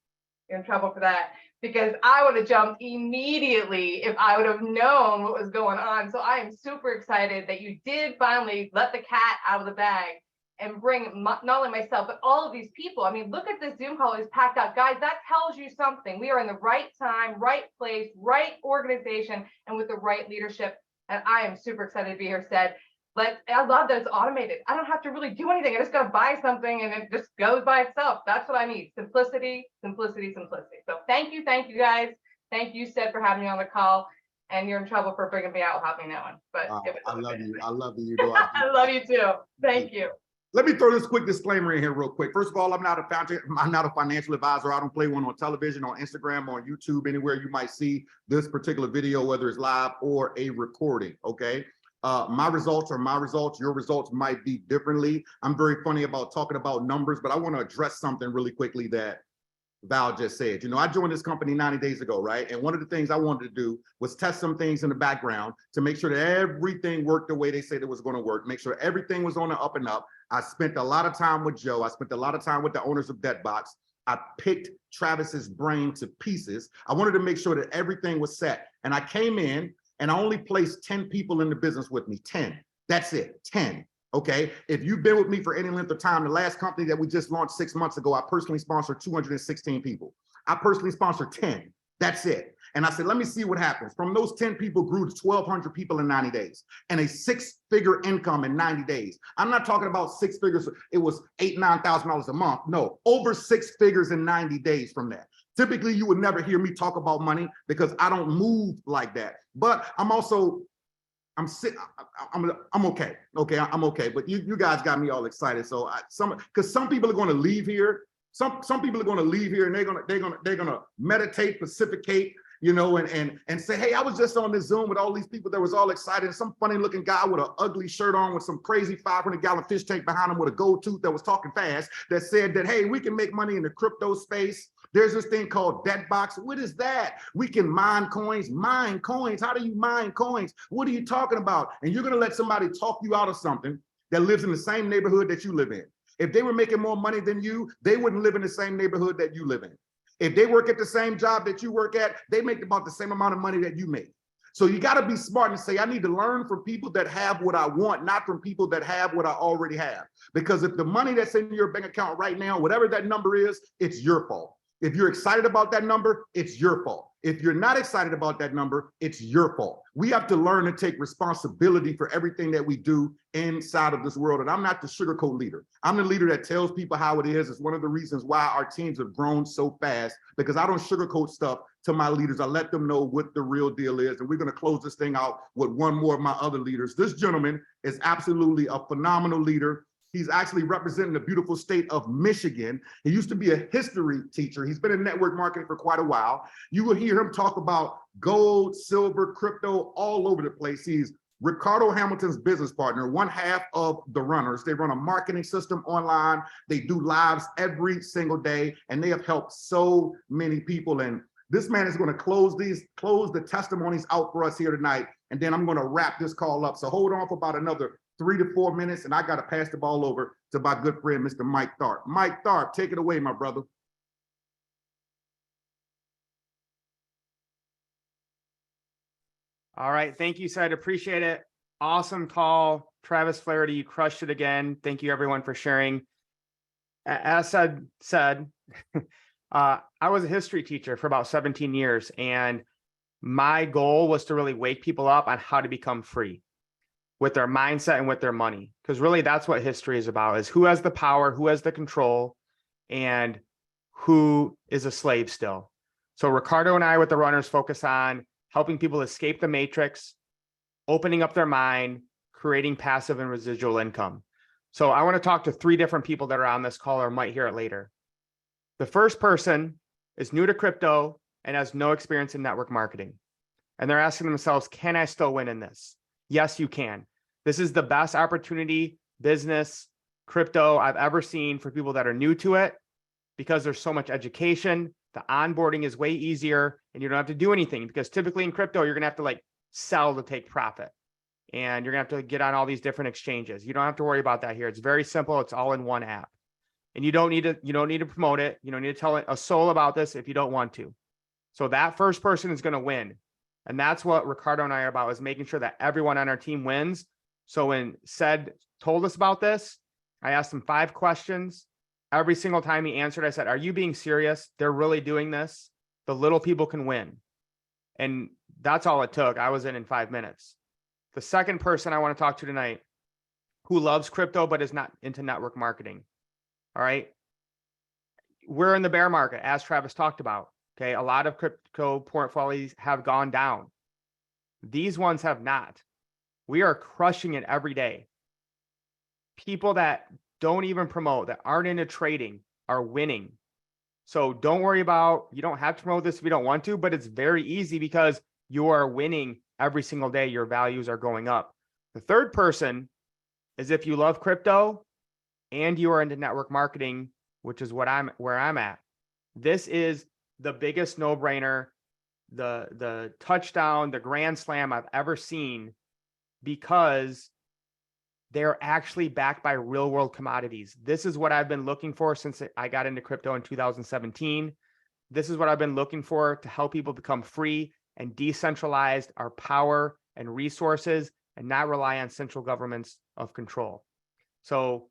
[SPEAKER 8] you're in trouble for that, because I would have jumped immediately if I would have known what was going on. So I am super excited that you did finally let the cat out of the bag and bring not only myself, but all of these people. I mean, look at this Zoom call, it's packed out. Guys, that tells you something. We are in the right time, right place, right organization, and with the right leadership. And I am super excited to be here, Ced. But I love that it's automated. I don't have to really do anything. I just gotta buy something and it just goes by itself. That's what I need. Simplicity, simplicity, simplicity. So thank you guys. Thank you, Seth, for having me on the call. And you're in trouble for bringing me out without me knowing. But it was
[SPEAKER 1] I love
[SPEAKER 8] okay.
[SPEAKER 1] you. I love you. You know, I
[SPEAKER 8] I love you too. Thank you.
[SPEAKER 1] Let me throw this quick disclaimer in here real quick. First of all, I'm not a financial advisor. I don't play one on television, on Instagram, on YouTube, anywhere you might see this particular video, whether it's live or a recording, okay? My results are my results. Your results might be differently. I'm very funny about talking about numbers, but I want to address something really quickly that Val just said. You know, I joined this company 90 days ago, right? And one of the things I wanted to do was test some things in the background to make sure that everything worked the way they said it was going to work, make sure everything was on the up and up. I spent a lot of time with Joe. I spent a lot of time with the owners of DEBTbox. I picked Travis's brain to pieces. I wanted to make sure that everything was set. And I came in and I only placed 10 people in the business with me, 10. That's it, 10. Okay, if you've been with me for any length of time, the last company that we just launched 6 months ago, I personally sponsored 216 people. I personally sponsored 10. That's it. And I said, let me see what happens. From those 10 people grew to 1,200 people in 90 days and a 6-figure income in 90 days. I'm not talking about 6 figures. It was $8,000, $9,000 a month. No, over 6 figures in 90 days from that. Typically, you would never hear me talk about money because I don't move like that. But I'm also, I'm okay. Okay, I'm okay. But you guys got me all excited. So because some people are going to leave here. Some people are going to leave here and they're gonna meditate, pacificate, you know, and say, hey, I was just on this Zoom with all these people that was all excited. Some funny looking guy with an ugly shirt on with some crazy 500-gallon fish tank behind him with a gold tooth that was talking fast that said that, hey, we can make money in the crypto space. There's this thing called DEBTbox. What is that? We can mine coins. Mine coins. How do you mine coins? What are you talking about? And you're going to let somebody talk you out of something that lives in the same neighborhood that you live in. If they were making more money than you, they wouldn't live in the same neighborhood that you live in. If they work at the same job that you work at, they make about the same amount of money that you make. So you got to be smart and say, I need to learn from people that have what I want, not from people that have what I already have. Because if the money that's in your bank account right now, whatever that number is, it's your fault. If you're excited about that number, it's your fault. If you're not excited about that number, it's your fault. We have to learn to take responsibility for everything that we do inside of this world. And I'm not the sugarcoat leader. I'm the leader that tells people how it is. It's one of the reasons why our teams have grown so fast, because I don't sugarcoat stuff to my leaders. I let them know what the real deal is. And we're going to close this thing out with one more of my other leaders. This gentleman is absolutely a phenomenal leader. He's actually representing the beautiful state of Michigan. He used to be a history teacher. He's been in network marketing for quite a while. You will hear him talk about gold, silver, crypto, all over the place. He's Ricardo Hamilton's business partner, one half of the runners. They run a marketing system online. They do lives every single day, and they have helped so many people. And this man is going to close the testimonies out for us here tonight. And then I'm going to wrap this call up. So hold on for about another 3 to 4 minutes, and I got to pass the ball over to my good friend, Mr. Mike Tharp. Mike Tharp, take it away, my brother.
[SPEAKER 9] All right. Thank you, Sid. Appreciate it. Awesome call. Travis Flaherty, you crushed it again. Thank you, everyone, for sharing. As Sid said, I was a history teacher for about 17 years, and my goal was to really wake people up on how to become free with their mindset and with their money. Because really that's what history is about, is who has the power, who has the control, and who is a slave still. So Ricardo and I with the runners focus on helping people escape the matrix, opening up their mind, creating passive and residual income. So I want to talk to 3 different people that are on this call or might hear it later. The first person is new to crypto and has no experience in network marketing. And they're asking themselves, can I still win in this? Yes, you can. This is the best opportunity, business, crypto I've ever seen for people that are new to it, because there's so much education. The onboarding is way easier and you don't have to do anything, because typically in crypto, you're going to have to like sell to take profit. And you're going to have to get on all these different exchanges. You don't have to worry about that here. It's very simple. It's all in one app. And you don't need to promote it. You don't need to tell a soul about this if you don't want to. So that first person is going to win. And that's what Ricardo and I are about, is making sure that everyone on our team wins. So when Sid told us about this, I asked him 5 questions. Every single time he answered, I said, are you being serious? They're really doing this? The little people can win. And that's all it took. I was in 5 minutes. The second person I want to talk to tonight who loves crypto but is not into network marketing. All right. We're in the bear market, as Travis talked about. Okay. A lot of crypto portfolios have gone down. These ones have not. We are crushing it every day. People that don't even promote, that aren't into trading, are winning. So don't worry about, you don't have to promote this if you don't want to, but it's very easy because you are winning every single day. Your values are going up. The third person is if you love crypto and you are into network marketing, which is where I'm at. This is the biggest no-brainer, the touchdown, the grand slam I've ever seen, because they're actually backed by real world commodities. This is what I've been looking for since I got into crypto in 2017. This is what I've been looking for to help people become free and decentralized our power and resources and not rely on central governments of control. So,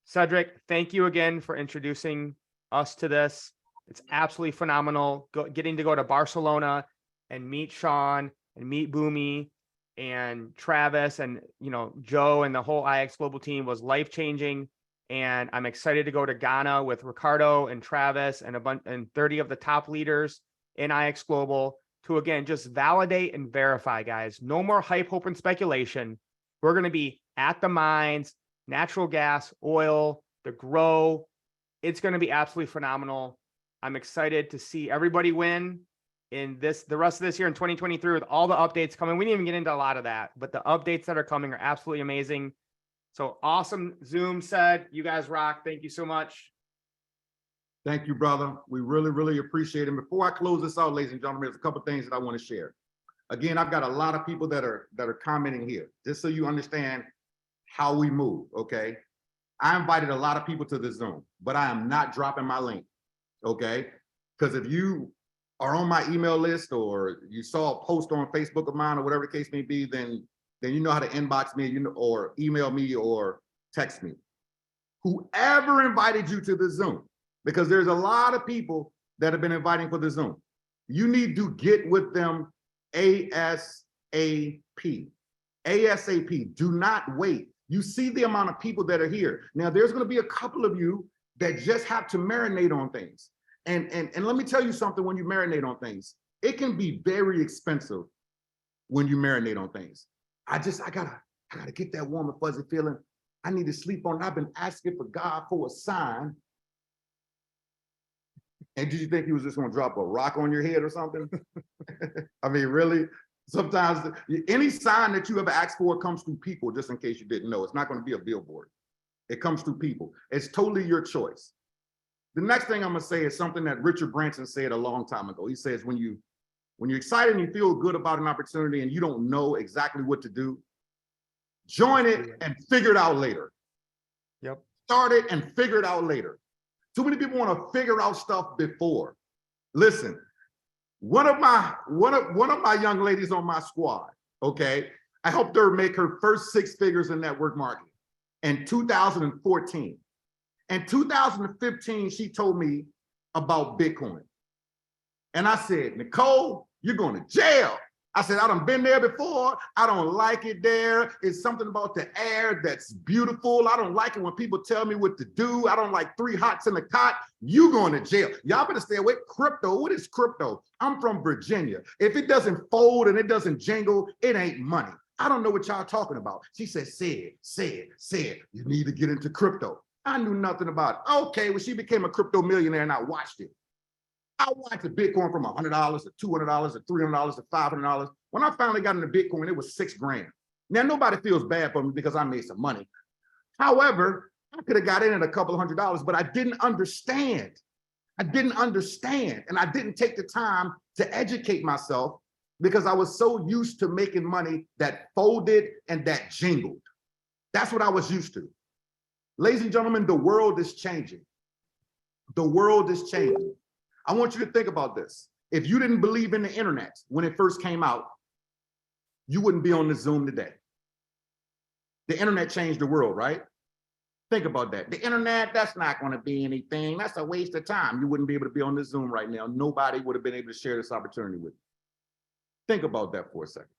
[SPEAKER 9] Cedrick, thank you again for introducing us to this. It's absolutely phenomenal. Getting to go to Barcelona and meet Sean and meet Boomy and Travis and, you know, Joe and the whole IX Global team was life-changing. And I'm excited to go to Ghana with Ricardo and Travis and 30 of the top leaders in IX Global to, again, just validate and verify, guys. No more hype, hope, and speculation. We're going to be at the mines, natural gas, oil, the grow. It's going to be absolutely phenomenal. I'm excited to see everybody win in the rest of this year in 2023 with all the updates coming. We didn't even get into a lot of that, but the updates that are coming are absolutely amazing. So awesome. Zoom said, you guys rock. Thank you so much.
[SPEAKER 1] Thank you, brother. We really, really appreciate it. Before I close this out, ladies and gentlemen, there's a couple of things that I want to share. Again, I've got a lot of people that are commenting here, just so you understand how we move, okay? I invited a lot of people to this Zoom, but I am not dropping my link, okay? Because if you are on my email list or you saw a post on Facebook of mine or whatever the case may be, then you know how to inbox me, or email me or text me. Whoever invited you to the Zoom, because there's a lot of people that have been inviting for the Zoom, you need to get with them ASAP. ASAP. Do not wait. You see the amount of people that are here. Now, there's going to be a couple of you that just have to marinate on things. And let me tell you something, when you marinate on things, it can be very expensive when you marinate on things. I gotta get that warm and fuzzy feeling. I need to sleep on it. I've been asking for God for a sign. And did you think he was just gonna drop a rock on your head or something? I mean, really? Sometimes any sign that you ever ask for comes through people, just in case you didn't know. It's not gonna be a billboard. It comes through people. It's totally your choice. The next thing I'm gonna say is something that Richard Branson said a long time ago. He says, when you're excited and you feel good about an opportunity and you don't know exactly what to do, join it and figure it out later.
[SPEAKER 9] Yep.
[SPEAKER 1] Start it and figure it out later. Too many people want to figure out stuff before. Listen, one of my young ladies on my squad, okay, I helped her make her first 6 figures in network marketing in 2014. In 2015, she told me about Bitcoin. And I said, Nicole, you're going to jail. I said, I done been there before. I don't like it there. It's something about the air that's beautiful. I don't like it when people tell me what to do. I don't like 3 hots in the cot. You going to jail. Y'all better stay away. Crypto, what is crypto? I'm from Virginia. If it doesn't fold and it doesn't jingle, it ain't money. I don't know what y'all talking about. She said, said, you need to get into crypto. I knew nothing about it. Okay, well, she became a crypto millionaire and I watched it. I watched the Bitcoin from $100 to $200 to $300 to $500. When I finally got into Bitcoin, it was $6 grand. Now, nobody feels bad for me because I made some money. However, I could have got in at a couple of $100, but I didn't understand. And I didn't take the time to educate myself because I was so used to making money that folded and that jingled. That's what I was used to. Ladies and gentlemen, the world is changing. The world is changing. I want you to think about this. If you didn't believe in the internet when it first came out, you wouldn't be on this Zoom today. The internet changed the world, right? Think about that. The internet, that's not going to be anything. That's a waste of time. You wouldn't be able to be on this Zoom right now. Nobody would have been able to share this opportunity with you. Think about that for a second.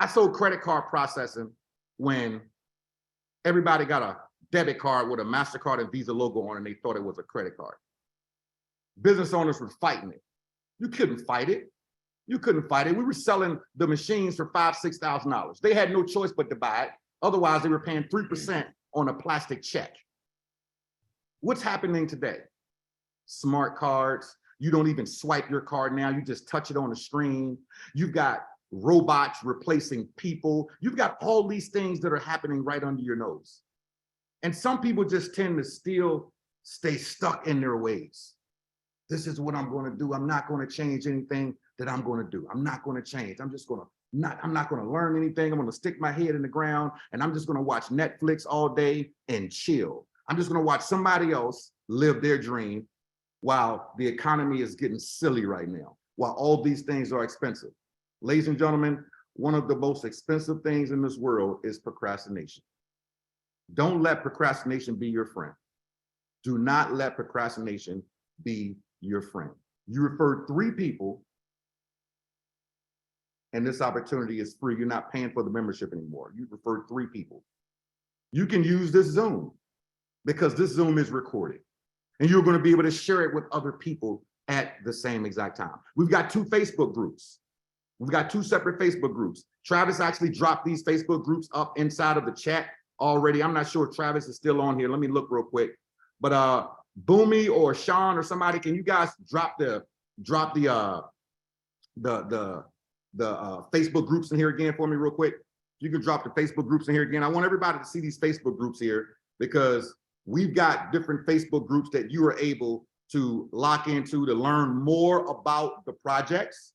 [SPEAKER 1] I sold credit card processing when everybody got a debit card with a MasterCard and Visa logo on it, and they thought it was a credit card. Business owners were fighting it. You couldn't fight it. You couldn't fight it. We were selling the machines for $5,000, $6,000. They had no choice but to buy it. Otherwise, they were paying 3% on a plastic check. What's happening today? Smart cards. You don't even swipe your card now. You just touch it on the screen. You've got robots replacing people. You've got all these things that are happening right under your nose. And some people just tend to still stay stuck in their ways. This is what I'm going to do. I'm not going to change anything that I'm going to do. I'm not going to change. I'm not going to learn anything. I'm going to stick my head in the ground and I'm just going to watch Netflix all day and chill. I'm just going to watch somebody else live their dream while the economy is getting silly right now, while all these things are expensive. Ladies and gentlemen, one of the most expensive things in this world is procrastination. Don't let procrastination be your friend. Do not let procrastination be your friend. You referred 3 people and this opportunity is free. You're not paying for the membership anymore. You referred 3 people. You can use this Zoom because this Zoom is recorded and you're going to be able to share it with other people at the same exact time. We've got 2 Facebook groups. We've got 2 separate Facebook groups. Travis actually dropped these Facebook groups up inside of the chat already. I'm not sure if Travis is still on here. Let me look real quick. But Boomy or Sean or somebody, can you guys drop the Facebook groups in here again for me real quick? You can drop the Facebook groups in here again. I want everybody to see these Facebook groups here because we've got different Facebook groups that you are able to lock into to learn more about the projects.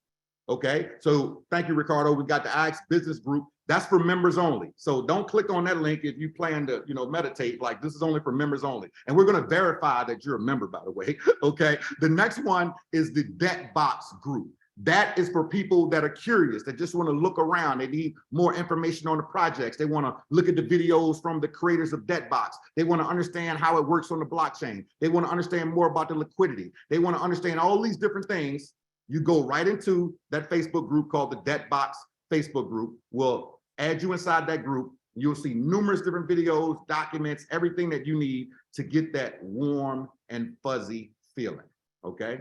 [SPEAKER 1] Okay, so thank you, Ricardo. We've got the Ask Business group. That's for members only. So don't click on that link if you plan to, meditate. Like, this is only for members only. And we're going to verify that you're a member, by the way. Okay, the next one is the DEBTbox group. That is for people that are curious, that just want to look around. They need more information on the projects. They want to look at the videos from the creators of DEBTbox. They want to understand how it works on the blockchain. They want to understand more about the liquidity. They want to understand all these different things. You go right into that Facebook group called the DEBTbox Facebook group. We'll add you inside that group. You'll see numerous different videos, documents, everything that you need to get that warm and fuzzy feeling, okay?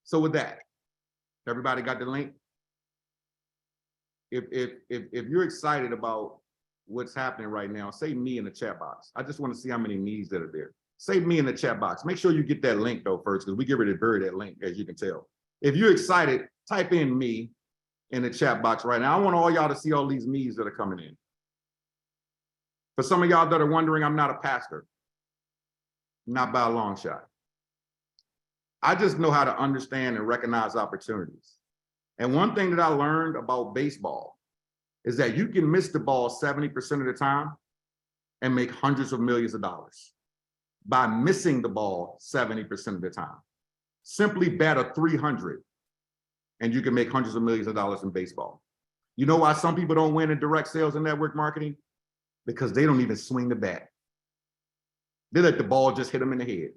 [SPEAKER 1] So with that, everybody got the link? If you're excited about what's happening right now, say me in the chat box. I just want to see how many me's that are there. Say me in the chat box. Make sure you get that link though first, because we get ready to bury that link, as you can tell. If you're excited, type in me in the chat box right now. I want all y'all to see all these me's that are coming in. For some of y'all that are wondering, I'm not a pastor. Not by a long shot. I just know how to understand and recognize opportunities. And one thing that I learned about baseball is that you can miss the ball 70% of the time and make hundreds of millions of dollars by missing the ball 70% of the time. Simply bat a 300 and you can make hundreds of millions of dollars in baseball. You know why some people don't win in direct sales and network marketing? Because they don't even swing the bat. They let the ball just hit them in the head.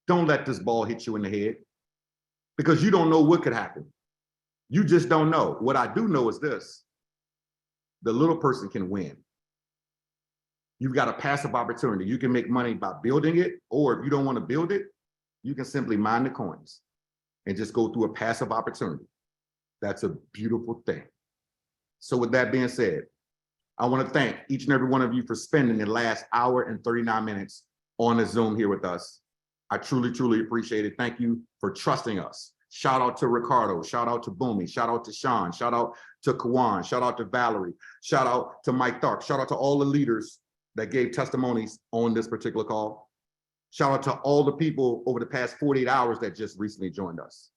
[SPEAKER 1] Don't let this ball hit you in the head because you don't know what could happen. You just don't know. What I do know is this: the little person can win. You've got a passive opportunity. You can make money by building it, or if you don't want to build it, you can simply mine the coins and just go through a passive opportunity. That's a beautiful thing. So with that being said, I want to thank each and every one of you for spending the last hour and 39 minutes on the Zoom here with us. I truly, truly appreciate it. Thank you for trusting us. Shout out to Ricardo, shout out to Boomy, shout out to Sean, shout out to Kawan, shout out to Valerie, shout out to Mike Tharp, shout out to all the leaders that gave testimonies on this particular call. Shout out to all the people over the past 48 hours that just recently joined us.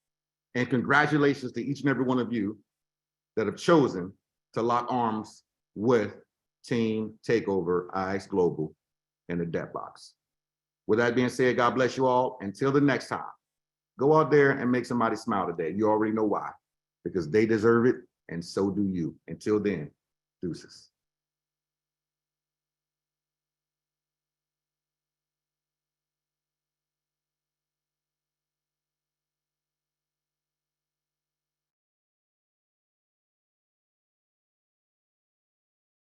[SPEAKER 1] And congratulations to each and every one of you that have chosen to lock arms with Team Takeover IX Global and the DEBTbox. With that being said, God bless you all. Until the next time, go out there and make somebody smile today. You already know why, because they deserve it and so do you. Until then, deuces.